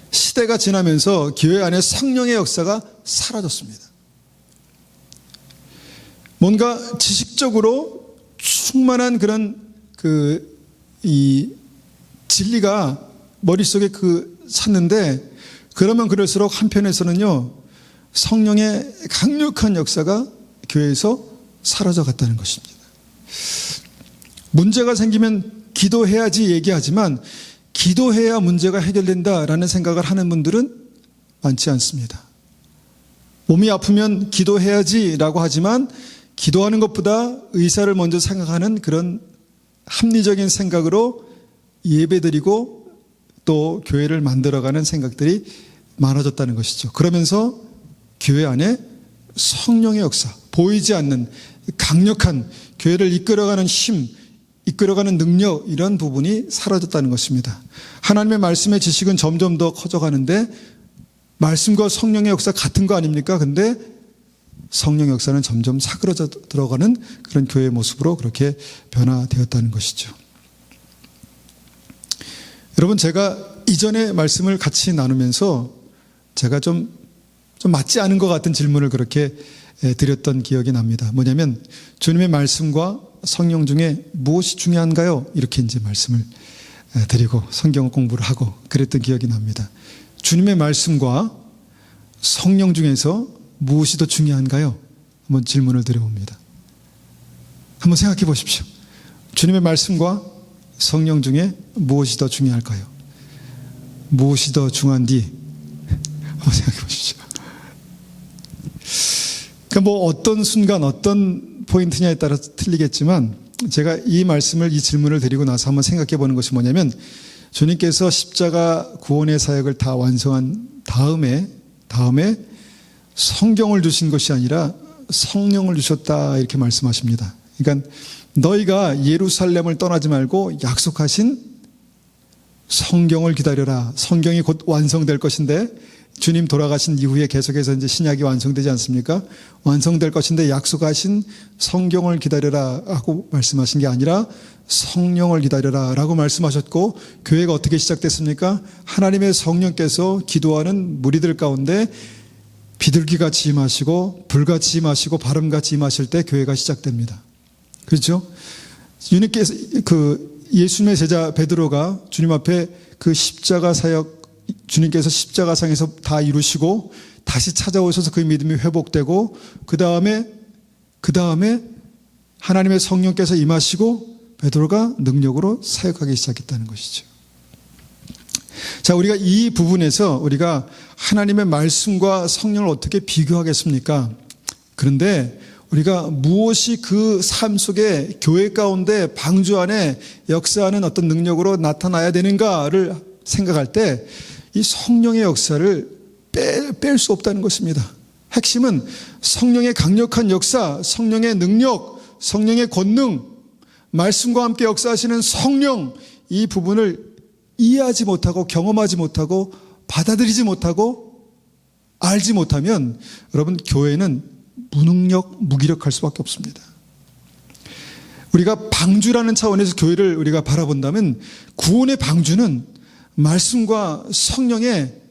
Speaker 1: 시대가 지나면서 교회 안에 성령의 역사가 사라졌습니다. 뭔가 지식적으로 충만한 그런 이 진리가 머릿속에 찼는데, 그러면 그럴수록 한편에서는요, 성령의 강력한 역사가 교회에서 사라져 갔다는 것입니다. 문제가 생기면 기도해야지 얘기하지만 기도해야 문제가 해결된다라는 생각을 하는 분들은 많지 않습니다. 몸이 아프면 기도해야지라고 하지만 기도하는 것보다 의사를 먼저 생각하는 그런 합리적인 생각으로 예배드리고 또 교회를 만들어가는 생각들이 많아졌다는 것이죠. 그러면서 교회 안에 성령의 역사, 보이지 않는 강력한 교회를 이끌어가는 힘, 이끌어가는 능력, 이런 부분이 사라졌다는 것입니다. 하나님의 말씀의 지식은 점점 더 커져가는데 말씀과 성령의 역사 같은 거 아닙니까? 근데 성령의 역사는 점점 사그러져 들어가는 그런 교회의 모습으로 그렇게 변화되었다는 것이죠. 여러분, 제가 이전의 말씀을 같이 나누면서 제가 좀 맞지 않은 것 같은 질문을 그렇게 드렸던 기억이 납니다. 뭐냐면, 주님의 말씀과 성령 중에 무엇이 중요한가요? 이렇게 이제 말씀을 드리고 성경 공부를 하고 그랬던 기억이 납니다. 주님의 말씀과 성령 중에서 무엇이 더 중요한가요? 한번 질문을 드려봅니다. 한번 생각해 보십시오. 주님의 말씀과 성령 중에 무엇이 더 중요할까요? 무엇이 더 중요한지 한번 생각해 보십시오. 그러니까 어떤 순간 어떤 포인트냐에 따라 틀리겠지만, 제가 이 질문을 드리고 나서 한번 생각해 보는 것이 뭐냐면, 주님께서 십자가 구원의 사역을 다 완성한 다음에 성경을 주신 것이 아니라 성령을 주셨다, 이렇게 말씀하십니다. 그러니까 너희가 예루살렘을 떠나지 말고 약속하신 성경을 기다려라. 성경이 곧 완성될 것인데, 주님 돌아가신 이후에 계속해서 이제 신약이 완성되지 않습니까? 완성될 것인데 약속하신 성경을 기다려라 하고 말씀하신 게 아니라 성령을 기다려라 라고 말씀하셨고, 교회가 어떻게 시작됐습니까? 하나님의 성령께서 기도하는 무리들 가운데 비둘기같이 임하시고 불같이 임하시고 바람같이 임하실 때 교회가 시작됩니다. 그렇죠? 주님께서 예수님의 제자 베드로가 주님 앞에 그 십자가 사역, 주님께서 십자가상에서 다 이루시고 다시 찾아오셔서 그 믿음이 회복되고 그 다음에 하나님의 성령께서 임하시고 베드로가 능력으로 사역하기 시작했다는 것이죠. 자, 우리가 이 부분에서 우리가 하나님의 말씀과 성령을 어떻게 비교하겠습니까? 그런데 우리가 무엇이 그 삶 속에 교회 가운데 방주 안에 역사하는 어떤 능력으로 나타나야 되는가를 생각할 때 이 성령의 역사를 뺄 수 없다는 것입니다. 핵심은 성령의 강력한 역사, 성령의 능력, 성령의 권능, 말씀과 함께 역사하시는 성령, 이 부분을 이해하지 못하고 경험하지 못하고 받아들이지 못하고 알지 못하면 여러분 교회는 무기력할 수밖에 없습니다. 우리가 방주라는 차원에서 교회를 우리가 바라본다면 구원의 방주는 말씀과 성령의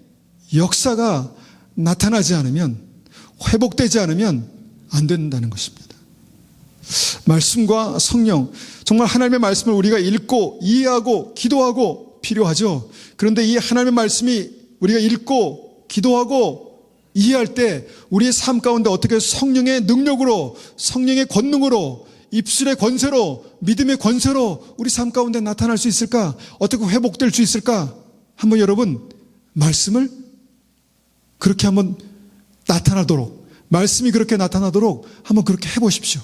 Speaker 1: 역사가 나타나지 않으면, 회복되지 않으면 안 된다는 것입니다. 말씀과 성령, 정말 하나님의 말씀을 우리가 읽고 이해하고 기도하고 필요하죠. 그런데 이 하나님의 말씀이 우리가 읽고 기도하고 이해할 때 우리의 삶 가운데 어떻게 성령의 능력으로, 성령의 권능으로, 입술의 권세로, 믿음의 권세로 우리 삶 가운데 나타날 수 있을까? 어떻게 회복될 수 있을까? 한번 여러분 말씀을 그렇게 한번 나타나도록, 말씀이 그렇게 나타나도록 한번 그렇게 해보십시오.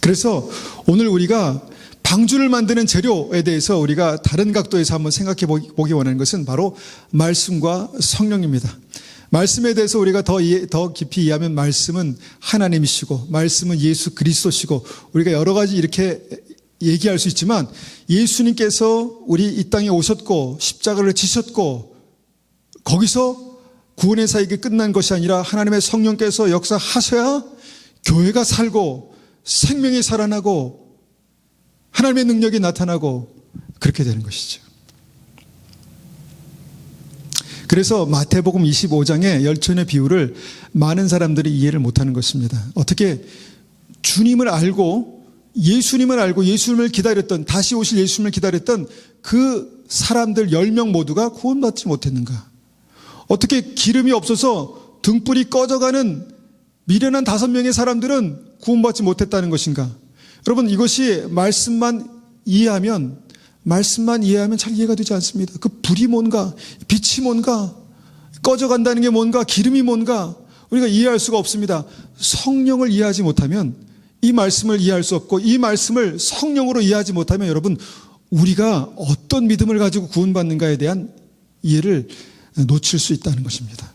Speaker 1: 그래서 오늘 우리가 방주를 만드는 재료에 대해서 우리가 다른 각도에서 한번 생각해 보기 원하는 것은 바로 말씀과 성령입니다. 말씀에 대해서 우리가 더 깊이 이해하면 말씀은 하나님이시고 말씀은 예수 그리스도시고 우리가 여러 가지 이렇게 얘기할 수 있지만 예수님께서 우리 이 땅에 오셨고 십자가를 지셨고 거기서 구원의 사역이 끝난 것이 아니라 하나님의 성령께서 역사하셔야 교회가 살고 생명이 살아나고 하나님의 능력이 나타나고 그렇게 되는 것이죠. 그래서 마태복음 25장의 열천의 비유를 많은 사람들이 이해를 못하는 것입니다. 어떻게 주님을 알고 예수님을 알고 예수님을 기다렸던, 다시 오실 예수님을 기다렸던 그 사람들 10명 모두가 구원받지 못했는가? 어떻게 기름이 없어서 등불이 꺼져가는 미련한 5명의 사람들은 구원받지 못했다는 것인가? 여러분, 이것이 말씀만 이해하면 잘 이해가 되지 않습니다. 그 불이 뭔가, 빛이 뭔가, 꺼져간다는 게 뭔가, 기름이 뭔가 우리가 이해할 수가 없습니다. 성령을 이해하지 못하면 이 말씀을 이해할 수 없고 이 말씀을 성령으로 이해하지 못하면 여러분 우리가 어떤 믿음을 가지고 구원받는가에 대한 이해를 놓칠 수 있다는 것입니다.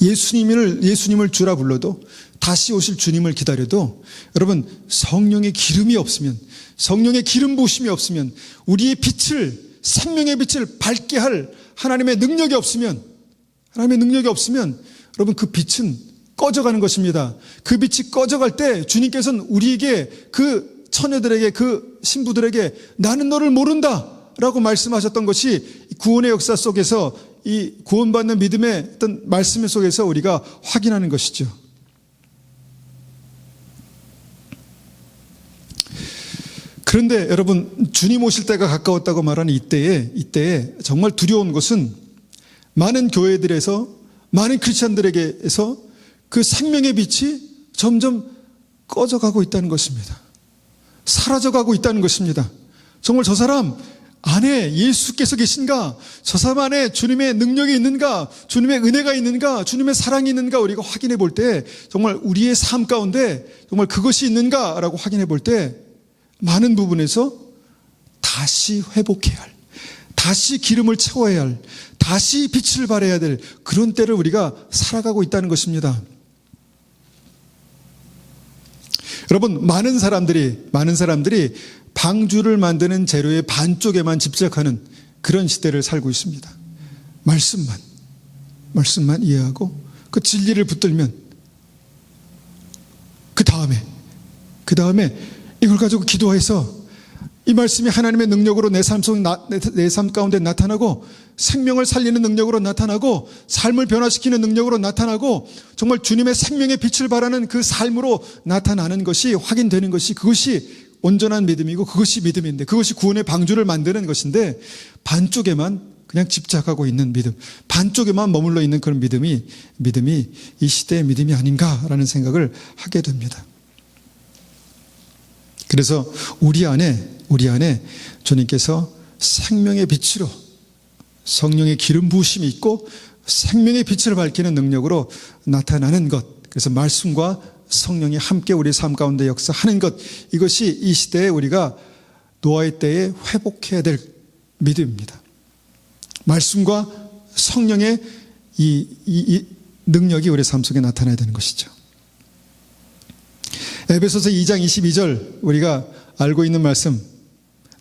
Speaker 1: 예수님을 주라 불러도 다시 오실 주님을 기다려도 여러분 성령의 기름이 없으면, 성령의 기름 부으심이 없으면, 우리의 빛을, 생명의 빛을 밝게 할 하나님의 능력이 없으면 여러분 그 빛은 꺼져가는 것입니다. 그 빛이 꺼져갈 때 주님께서는 우리에게, 그 처녀들에게, 그 신부들에게 나는 너를 모른다 라고 말씀하셨던 것이 구원의 역사 속에서, 이 구원받는 믿음의 어떤 말씀 속에서 우리가 확인하는 것이죠. 그런데 여러분 주님 오실 때가 가까웠다고 말하는 이때에 정말 두려운 것은 많은 교회들에서, 많은 크리스찬들에게서 그 생명의 빛이 점점 꺼져가고 있다는 것입니다. 사라져가고 있다는 것입니다. 정말 저 사람 안에 예수께서 계신가? 저 사람 안에 주님의 능력이 있는가? 주님의 은혜가 있는가? 주님의 사랑이 있는가? 우리가 확인해 볼 때 정말 우리의 삶 가운데 정말 그것이 있는가라고 확인해 볼 때 많은 부분에서 다시 회복해야 할, 다시 기름을 채워야 할, 다시 빛을 발해야 될 그런 때를 우리가 살아가고 있다는 것입니다. 여러분 많은 사람들이 방주를 만드는 재료의 반쪽에만 집착하는 그런 시대를 살고 있습니다. 말씀만 이해하고 그 진리를 붙들면 그 다음에 이걸 가지고 기도해서 이 말씀이 하나님의 능력으로 내 삶 가운데 나타나고 생명을 살리는 능력으로 나타나고 삶을 변화시키는 능력으로 나타나고 정말 주님의 생명의 빛을 발하는 그 삶으로 나타나는 것이 확인되는 것이, 그것이 온전한 믿음이고 그것이 믿음인데, 그것이 구원의 방주를 만드는 것인데 반쪽에만 그냥 집착하고 있는 믿음, 반쪽에만 머물러 있는 그런 믿음이 이 시대의 믿음이 아닌가라는 생각을 하게 됩니다. 그래서 우리 안에 주님께서 생명의 빛으로 성령의 기름 부으심이 있고 생명의 빛을 밝히는 능력으로 나타나는 것. 그래서 말씀과 성령이 함께 우리 삶 가운데 역사하는 것. 이것이 이 시대에 우리가 노아의 때에 회복해야 될 믿음입니다. 말씀과 성령의 이 능력이 우리 삶 속에 나타나야 되는 것이죠. 에베소서 2장 22절 우리가 알고 있는 말씀.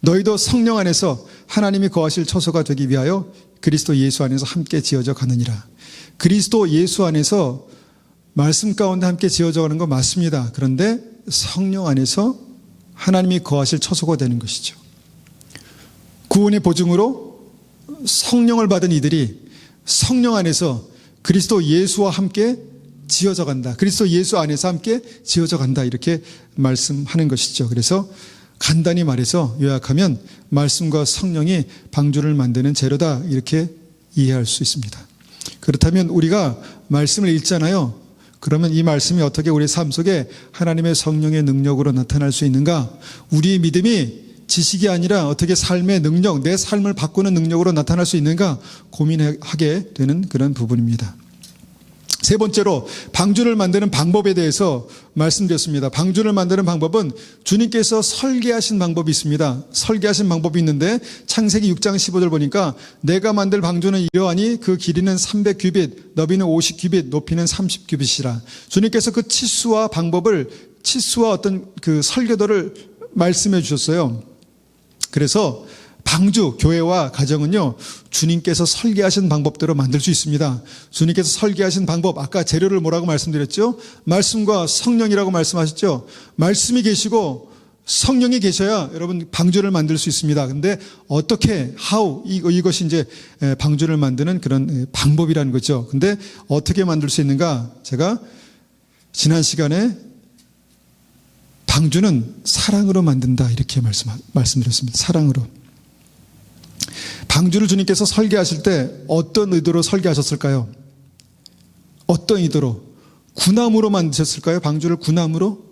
Speaker 1: 너희도 성령 안에서 하나님이 거하실 처소가 되기 위하여 그리스도 예수 안에서 함께 지어져 가느니라. 그리스도 예수 안에서 말씀 가운데 함께 지어져 가는 건 맞습니다. 그런데 성령 안에서 하나님이 거하실 처소가 되는 것이죠. 구원의 보증으로 성령을 받은 이들이 성령 안에서 그리스도 예수와 함께 지어져 간다. 그리스도 예수 안에서 함께 지어져 간다. 이렇게 말씀하는 것이죠. 그래서 간단히 말해서 요약하면 말씀과 성령이 방주를 만드는 재료다. 이렇게 이해할 수 있습니다. 그렇다면 우리가 말씀을 읽잖아요. 그러면 이 말씀이 어떻게 우리 삶 속에 하나님의 성령의 능력으로 나타날 수 있는가? 우리의 믿음이 지식이 아니라 어떻게 삶의 능력, 내 삶을 바꾸는 능력으로 나타날 수 있는가 고민하게 되는 그런 부분입니다. 세 번째로 방주를 만드는 방법에 대해서 말씀드렸습니다. 방주를 만드는 방법은 주님께서 설계하신 방법이 있습니다. 설계하신 방법이 있는데 창세기 6장 15절 보니까 내가 만들 방주는 이러하니 그 길이는 300규빗, 너비는 50규빗, 높이는 30규빗이라. 주님께서 그 치수와 방법을, 치수와 어떤 그 설계도를 말씀해 주셨어요. 그래서 방주, 교회와 가정은요, 주님께서 설계하신 방법대로 만들 수 있습니다. 주님께서 설계하신 방법, 아까 재료를 뭐라고 말씀드렸죠? 말씀과 성령이라고 말씀하셨죠? 말씀이 계시고 성령이 계셔야 여러분 방주를 만들 수 있습니다. 근데 어떻게, how, 이것이 이제 방주를 만드는 그런 방법이라는 거죠. 근데 어떻게 만들 수 있는가? 제가 지난 시간에 방주는 사랑으로 만든다. 이렇게 말씀드렸습니다. 사랑으로. 방주를 주님께서 설계하실 때 어떤 의도로 설계하셨을까요? 어떤 의도로? 구나무로 만드셨을까요? 방주를 구나무로?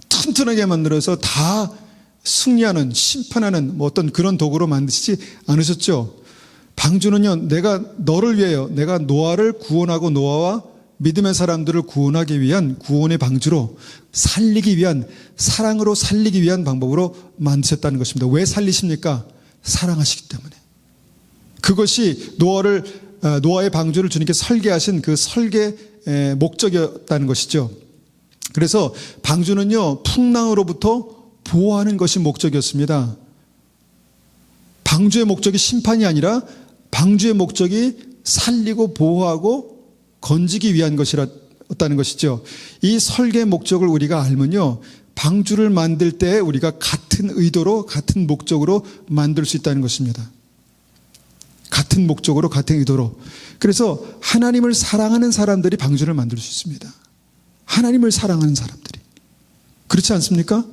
Speaker 1: 튼튼하게 만들어서 다 승리하는, 심판하는 뭐 어떤 그런 도구로 만드시지 않으셨죠? 방주는요, 내가 너를 위하여, 내가 노아를 구원하고 노아와 믿음의 사람들을 구원하기 위한 구원의 방주로 살리기 위한, 사랑으로 살리기 위한 방법으로 만드셨다는 것입니다. 왜 살리십니까? 사랑하시기 때문에. 그것이 노아의 방주를 주님께서 설계하신 그 설계 목적이었다는 것이죠. 그래서 방주는요, 풍랑으로부터 보호하는 것이 목적이었습니다. 방주의 목적이 심판이 아니라 방주의 목적이 살리고 보호하고 건지기 위한 것이었다는 것이죠. 이 설계 목적을 우리가 알면요, 방주를 만들 때 우리가 같은 의도로, 같은 목적으로 만들 수 있다는 것입니다. 같은 목적으로, 같은 의도로. 그래서 하나님을 사랑하는 사람들이 방주를 만들 수 있습니다. 하나님을 사랑하는 사람들이. 그렇지 않습니까?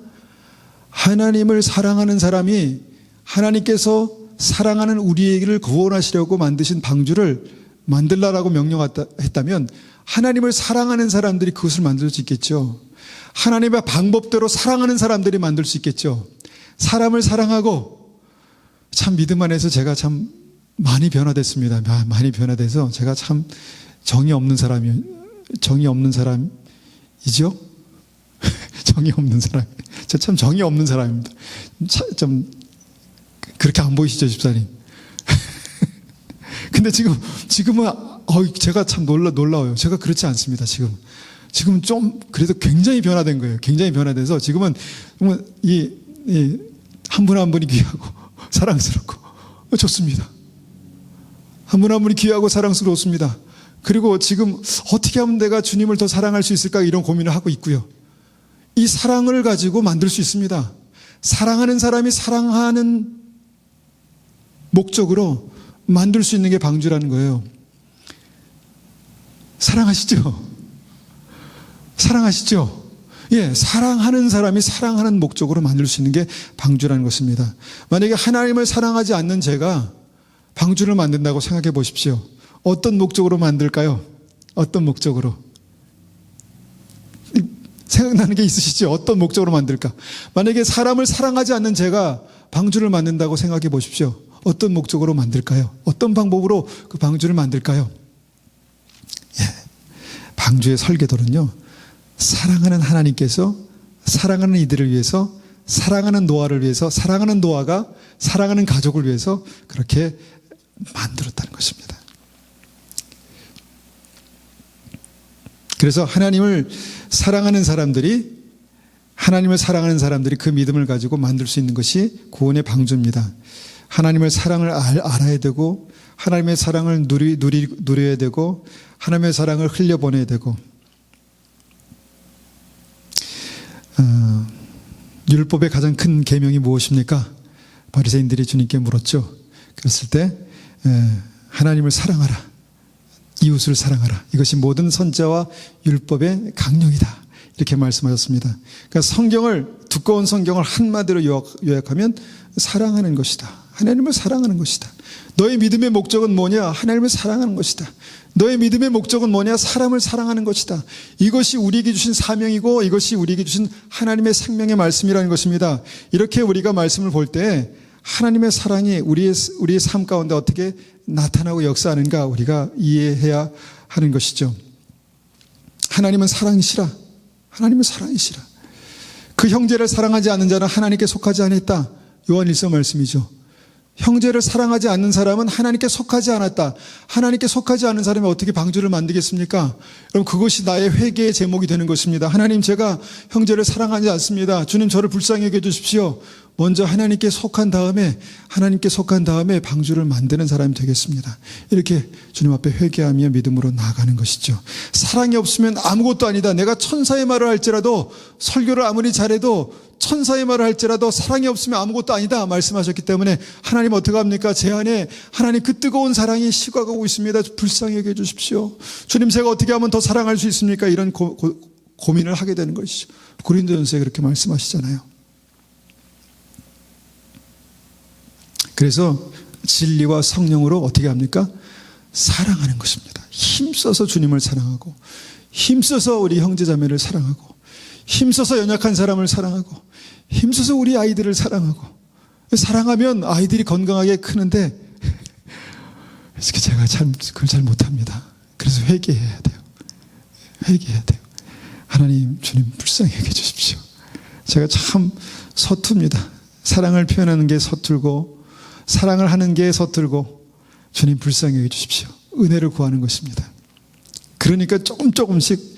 Speaker 1: 하나님을 사랑하는 사람이 하나님께서 사랑하는 우리를 구원하시려고 만드신 방주를 만들라라고 명령했다면 하나님을 사랑하는 사람들이 그것을 만들 수 있겠죠. 하나님의 방법대로 사랑하는 사람들이 만들 수 있겠죠. 사람을 사랑하고 참 믿음 안에서 제가 참 많이 변화됐습니다. 많이 변화돼서 제가 참 정이 없는 사람이죠. 정이 없는 사람. 저 참 정이 없는 사람입니다. 좀 그렇게 안 보이시죠, 집사님? 근데 지금은 제가 참 놀라워요. 제가 그렇지 않습니다. 지금은 좀 그래도 굉장히 변화된 거예요. 굉장히 변화돼서 지금은 정말 한 분 한 분이 귀하고 사랑스럽고 좋습니다. 한 분 한 분이 귀하고 사랑스러웠습니다. 그리고 지금 어떻게 하면 내가 주님을 더 사랑할 수 있을까 이런 고민을 하고 있고요. 이 사랑을 가지고 만들 수 있습니다. 사랑하는 사람이 사랑하는 목적으로 만들 수 있는 게 방주라는 거예요. 사랑하시죠? 사랑하시죠? 예, 사랑하는 사람이 사랑하는 목적으로 만들 수 있는 게 방주라는 것입니다. 만약에 하나님을 사랑하지 않는 제가 방주를 만든다고 생각해 보십시오. 어떤 목적으로 만들까요? 어떤 목적으로? 생각나는 게 있으시죠? 어떤 목적으로 만들까? 만약에 사람을 사랑하지 않는 제가 방주를 만든다고 생각해 보십시오. 어떤 목적으로 만들까요? 어떤 방법으로 그 방주를 만들까요? 예, 방주의 설계도는요, 사랑하는 하나님께서 사랑하는 이들을 위해서, 사랑하는 노아를 위해서, 사랑하는 노아가 사랑하는 가족을 위해서 그렇게 만들었다는 것입니다. 그래서 하나님을 사랑하는 사람들이 그 믿음을 가지고 만들 수 있는 것이 구원의 방주입니다. 하나님의 사랑을 알아야 되고, 하나님의 사랑을 누려야 되고, 하나님의 사랑을 흘려보내야 되고, 율법의 가장 큰 계명이 무엇입니까? 바리새인들이 주님께 물었죠. 그랬을 때 하나님을 사랑하라, 이웃을 사랑하라, 이것이 모든 선지자와 율법의 강령이다, 이렇게 말씀하셨습니다. 그러니까 두꺼운 성경을 한마디로 요약하면 사랑하는 것이다. 하나님을 사랑하는 것이다. 너의 믿음의 목적은 뭐냐? 하나님을 사랑하는 것이다. 너의 믿음의 목적은 뭐냐? 사람을 사랑하는 것이다. 이것이 우리에게 주신 사명이고, 이것이 우리에게 주신 하나님의 생명의 말씀이라는 것입니다. 이렇게 우리가 말씀을 볼 때 하나님의 사랑이 우리의 삶 가운데 어떻게 나타나고 역사하는가 우리가 이해해야 하는 것이죠. 하나님은 사랑이시라. 하나님은 사랑이시라. 그 형제를 사랑하지 않는 자는 하나님께 속하지 않았다. 요한 1서 말씀이죠. 형제를 사랑하지 않는 사람은 하나님께 속하지 않았다. 하나님께 속하지 않은 사람이 어떻게 방주를 만들겠습니까? 여러분, 그것이 나의 회개의 제목이 되는 것입니다. 하나님, 제가 형제를 사랑하지 않습니다. 주님, 저를 불쌍히 여겨 주십시오. 먼저 하나님께 속한 다음에 방주를 만드는 사람이 되겠습니다. 이렇게 주님 앞에 회개하며 믿음으로 나아가는 것이죠. 사랑이 없으면 아무것도 아니다. 내가 천사의 말을 할지라도, 설교를 아무리 잘해도, 천사의 말을 할지라도 사랑이 없으면 아무것도 아니다 말씀하셨기 때문에, 하나님 어떻게 합니까? 제 안에 하나님 그 뜨거운 사랑이 식어가고 있습니다. 불쌍히 여겨 주십시오. 주님, 제가 어떻게 하면 더 사랑할 수 있습니까? 이런 고민을 하게 되는 것이죠. 고린도전서에 그렇게 말씀하시잖아요. 그래서 진리와 성령으로 어떻게 합니까? 사랑하는 것입니다. 힘써서 주님을 사랑하고, 힘써서 우리 형제자매를 사랑하고, 힘써서 연약한 사람을 사랑하고, 힘써서 우리 아이들을 사랑하고. 사랑하면 아이들이 건강하게 크는데 제가 그걸 잘 못합니다. 그래서 회개해야 돼요. 하나님, 주님 불쌍히 여겨 주십시오. 제가 참 서툽니다. 사랑을 표현하는 게 서툴고, 사랑을 하는 게 서툴고, 주님 불쌍히 여겨 주십시오. 은혜를 구하는 것입니다. 그러니까 조금씩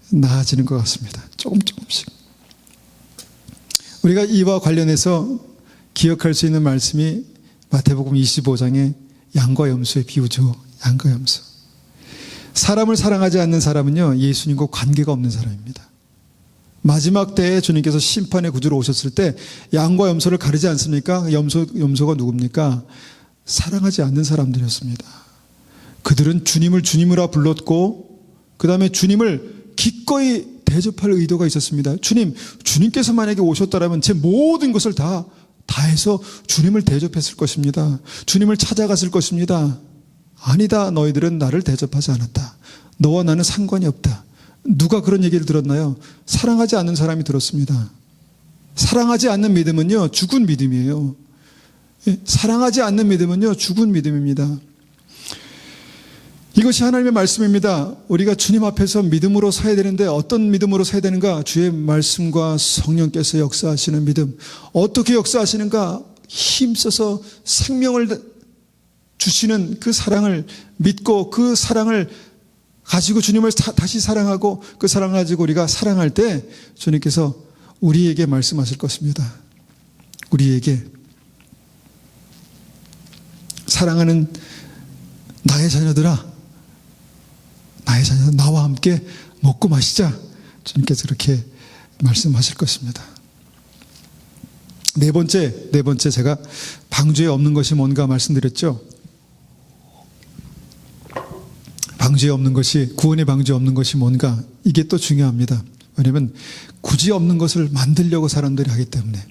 Speaker 1: 나아지는 것 같습니다. 조금씩. 우리가 이와 관련해서 기억할 수 있는 말씀이 마태복음 25장의 양과 염소의 비유죠. 양과 염소. 사람을 사랑하지 않는 사람은요, 예수님과 관계가 없는 사람입니다. 마지막 때에 주님께서 심판의 구주로 오셨을 때 양과 염소를 가리지 않습니까? 염소가 누굽니까? 사랑하지 않는 사람들이었습니다. 그들은 주님을 주님으로 불렀고, 그 다음에 주님을 기꺼이 대접할 의도가 있었습니다. 주님께서 만약에 오셨다라면 제 모든 것을 다 해서 주님을 대접했을 것입니다. 주님을 찾아갔을 것입니다. 아니다, 너희들은 나를 대접하지 않았다. 너와 나는 상관이 없다. 누가 그런 얘기를 들었나요? 사랑하지 않는 사람이 들었습니다. 사랑하지 않는 믿음은요, 죽은 믿음이에요. 사랑하지 않는 믿음은요, 죽은 믿음입니다. 이것이 하나님의 말씀입니다. 우리가 주님 앞에서 믿음으로 서야 되는데, 어떤 믿음으로 서야 되는가? 주의 말씀과 성령께서 역사하시는 믿음. 어떻게 역사하시는가? 힘써서 생명을 주시는 그 사랑을 믿고, 그 사랑을 가지고 주님을 다시 사랑하고, 그 사랑을 가지고 우리가 사랑할 때 주님께서 우리에게 말씀하실 것입니다. 우리에게 사랑하는 나의 자녀들아, 나와 함께 먹고 마시자. 주님께서 그렇게 말씀하실 것입니다. 네 번째 제가 방주에 없는 것이 뭔가 말씀드렸죠. 방주에 없는 것이, 구원의 방주에 없는 것이 뭔가, 이게 또 중요합니다. 왜냐하면 굳이 없는 것을 만들려고 사람들이 하기 때문에,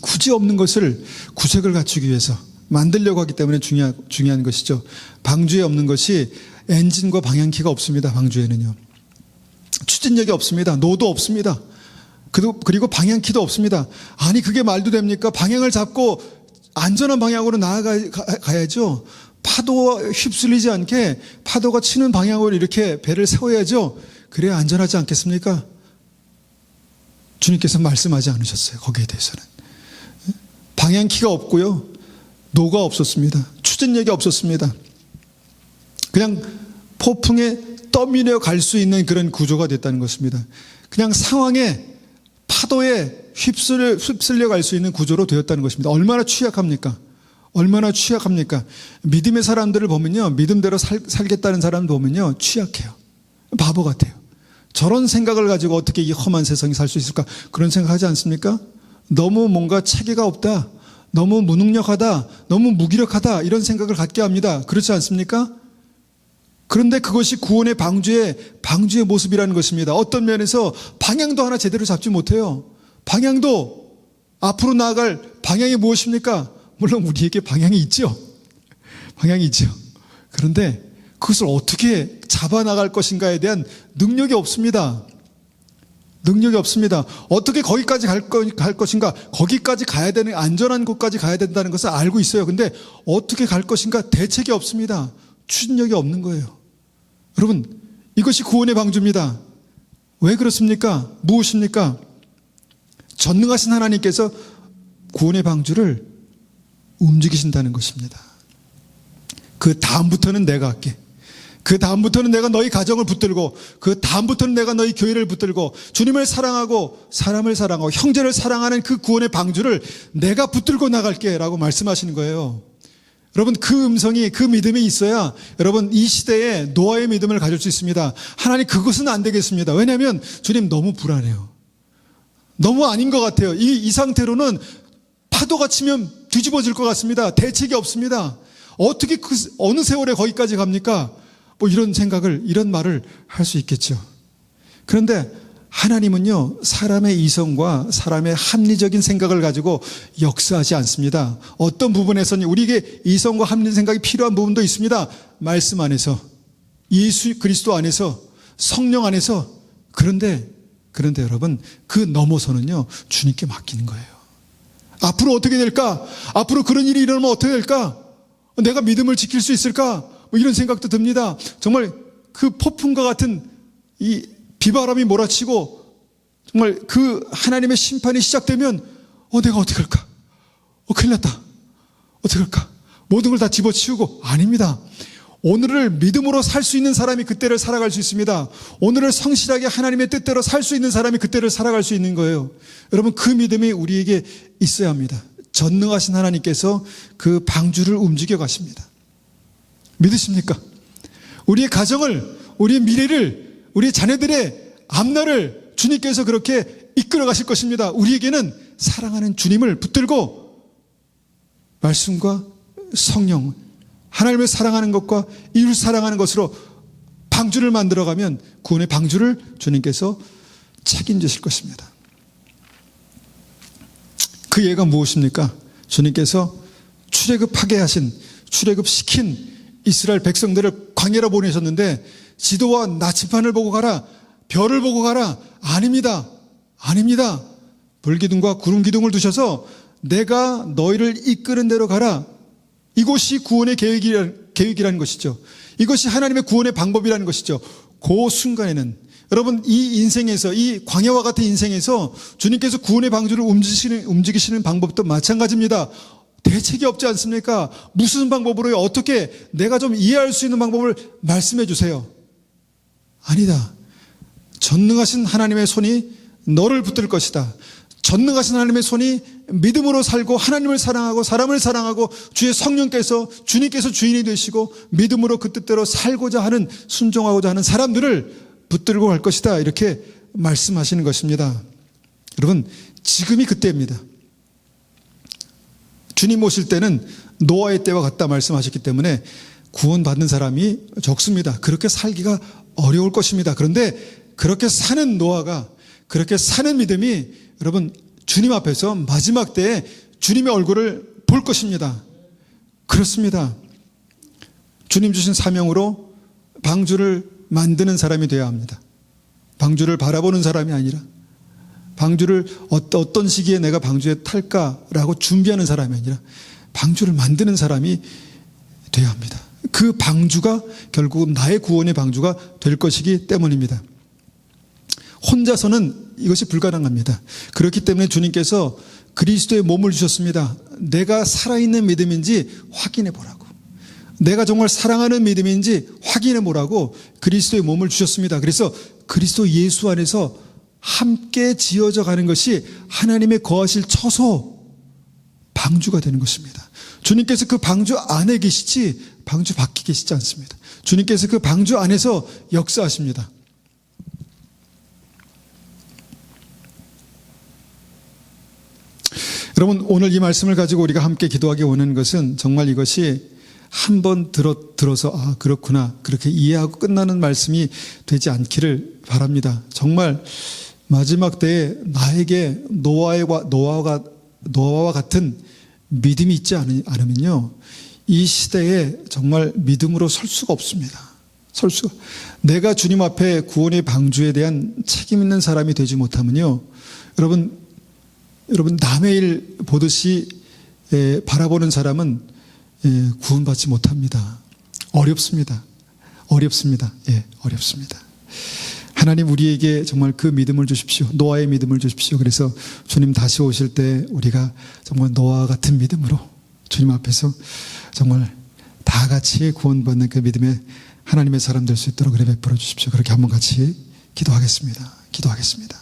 Speaker 1: 굳이 없는 것을 구색을 갖추기 위해서 만들려고 하기 때문에 중요한 것이죠. 방주에 없는 것이 엔진과 방향키가 없습니다. 방주에는요. 추진력이 없습니다. 노도 없습니다. 그리고 방향키도 없습니다. 아니 그게 말도 됩니까? 방향을 잡고 안전한 방향으로 나아가야죠. 파도와 휩쓸리지 않게 파도가 치는 방향으로 이렇게 배를 세워야죠. 그래야 안전하지 않겠습니까? 주님께서 말씀하지 않으셨어요. 거기에 대해서는. 방향키가 없고요. 노가 없었습니다. 추진력이 없었습니다. 그냥 폭풍에 떠밀려 갈 수 있는 그런 구조가 됐다는 것입니다. 그냥 상황에 파도에 휩쓸려 갈 수 있는 구조로 되었다는 것입니다. 얼마나 취약합니까? 얼마나 취약합니까? 믿음의 사람들을 보면요. 믿음대로 살겠다는 사람 보면요. 취약해요. 바보 같아요. 저런 생각을 가지고 어떻게 이 험한 세상에 살 수 있을까? 그런 생각하지 않습니까? 너무 뭔가 체계가 없다. 너무 무능력하다. 너무 무기력하다. 이런 생각을 갖게 합니다. 그렇지 않습니까? 그런데 그것이 구원의 방주의 모습이라는 것입니다. 어떤 면에서 방향도 하나 제대로 잡지 못해요. 방향도 앞으로 나아갈 방향이 무엇입니까? 물론 우리에게 방향이 있죠. 방향이 있죠. 그런데 그것을 어떻게 잡아나갈 것인가에 대한 능력이 없습니다. 능력이 없습니다. 어떻게 거기까지 갈 것인가? 거기까지 가야 되는, 안전한 곳까지 가야 된다는 것을 알고 있어요. 근데 어떻게 갈 것인가? 대책이 없습니다. 추진력이 없는 거예요. 여러분, 이것이 구원의 방주입니다. 왜 그렇습니까? 무엇입니까? 전능하신 하나님께서 구원의 방주를 움직이신다는 것입니다. 그 다음부터는 내가 할게. 그 다음부터는 내가 너희 가정을 붙들고, 그 다음부터는 내가 너희 교회를 붙들고, 주님을 사랑하고 사람을 사랑하고 형제를 사랑하는 그 구원의 방주를 내가 붙들고 나갈게 라고 말씀하시는 거예요. 여러분, 그 음성이, 그 믿음이 있어야 여러분 이 시대에 노아의 믿음을 가질 수 있습니다. 하나님, 그것은 안 되겠습니다. 왜냐하면 주님 너무 불안해요. 너무 아닌 것 같아요. 이 상태로는 파도가 치면 뒤집어질 것 같습니다. 대책이 없습니다. 어떻게 어느 세월에 거기까지 갑니까? 뭐 이런 생각을, 이런 말을 할 수 있겠죠. 그런데 하나님은요, 사람의 이성과 사람의 합리적인 생각을 가지고 역사하지 않습니다. 어떤 부분에서는 우리에게 이성과 합리 생각이 필요한 부분도 있습니다. 말씀 안에서, 예수 그리스도 안에서, 성령 안에서. 그런데 여러분, 그 넘어서는요, 주님께 맡기는 거예요. 앞으로 어떻게 될까? 앞으로 그런 일이 일어나면 어떻게 될까? 내가 믿음을 지킬 수 있을까? 뭐 이런 생각도 듭니다. 정말 그 폭풍과 같은 이 비바람이 몰아치고 정말 그 하나님의 심판이 시작되면 내가 어떻게 할까? 큰일 났다. 어떻게 할까? 모든 걸 다 집어치우고. 아닙니다. 오늘을 믿음으로 살 수 있는 사람이 그때를 살아갈 수 있습니다. 오늘을 성실하게 하나님의 뜻대로 살 수 있는 사람이 그때를 살아갈 수 있는 거예요. 여러분, 그 믿음이 우리에게 있어야 합니다. 전능하신 하나님께서 그 방주를 움직여 가십니다. 믿으십니까? 우리의 가정을, 우리의 미래를, 우리 자녀들의 앞날을 주님께서 그렇게 이끌어 가실 것입니다. 우리에게는 사랑하는 주님을 붙들고 말씀과 성령, 하나님을 사랑하는 것과 이웃을 사랑하는 것으로 방주를 만들어가면 구원의 방주를 주님께서 책임지실 것입니다. 그 예가 무엇입니까? 주님께서 출애굽하게 하신, 출애굽시킨 이스라엘 백성들을 광야로 보내셨는데 지도와 나침판을 보고 가라, 별을 보고 가라. 아닙니다. 아닙니다. 불기둥과 구름기둥을 두셔서 내가 너희를 이끄는 대로 가라. 이것이 구원의 계획이라는 것이죠. 이것이 하나님의 구원의 방법이라는 것이죠. 그 순간에는 여러분, 이 인생에서, 이 광야와 같은 인생에서 주님께서 구원의 방주를 움직이시는 방법도 마찬가지입니다. 대책이 없지 않습니까? 무슨 방법으로, 어떻게 내가 좀 이해할 수 있는 방법을 말씀해 주세요. 아니다. 전능하신 하나님의 손이 너를 붙들 것이다. 전능하신 하나님의 손이 믿음으로 살고 하나님을 사랑하고 사람을 사랑하고 주의 성령께서, 주님께서 주인이 되시고 믿음으로 그 뜻대로 살고자 하는, 순종하고자 하는 사람들을 붙들고 갈 것이다. 이렇게 말씀하시는 것입니다. 여러분, 지금이 그때입니다. 주님 오실 때는 노아의 때와 같다 말씀하셨기 때문에 구원받는 사람이 적습니다. 그렇게 살기가 어려울 것입니다. 그런데 그렇게 사는 노아가, 그렇게 사는 믿음이 여러분 주님 앞에서 마지막 때에 주님의 얼굴을 볼 것입니다. 그렇습니다. 주님 주신 사명으로 방주를 만드는 사람이 되어야 합니다. 방주를 바라보는 사람이 아니라 방주를 어떤 시기에 내가 방주에 탈까라고 준비하는 사람이 아니라 방주를 만드는 사람이 되어야 합니다. 그 방주가 결국 나의 구원의 방주가 될 것이기 때문입니다. 혼자서는 이것이 불가능합니다. 그렇기 때문에 주님께서 그리스도의 몸을 주셨습니다. 내가 살아있는 믿음인지 확인해 보라고. 내가 정말 사랑하는 믿음인지 확인해 보라고 그리스도의 몸을 주셨습니다. 그래서 그리스도 예수 안에서 함께 지어져 가는 것이 하나님의 거하실 처소, 방주가 되는 것입니다. 주님께서 그 방주 안에 계시지 방주 밖에 계시지 않습니다. 주님께서 그 방주 안에서 역사하십니다. 여러분, 오늘 이 말씀을 가지고 우리가 함께 기도하기 원하는 것은 정말 이것이 한 번 들어서 아 그렇구나 그렇게 이해하고 끝나는 말씀이 되지 않기를 바랍니다. 정말 마지막 때에 나에게 노아와 같은 믿음이 있지 않으면요 이 시대에 정말 믿음으로 설 수가 없습니다. 내가 주님 앞에 구원의 방주에 대한 책임 있는 사람이 되지 못하면요 여러분 남의 일 보듯이 바라보는 사람은 구원받지 못합니다. 어렵습니다. 어렵습니다. 하나님 우리에게 정말 그 믿음을 주십시오. 노아의 믿음을 주십시오. 그래서 주님 다시 오실 때 우리가 정말 노아와 같은 믿음으로 주님 앞에서 정말 다 같이 구원받는 그 믿음의 하나님의 사람 될 수 있도록 그래 베풀어 주십시오. 그렇게 한번 같이 기도하겠습니다.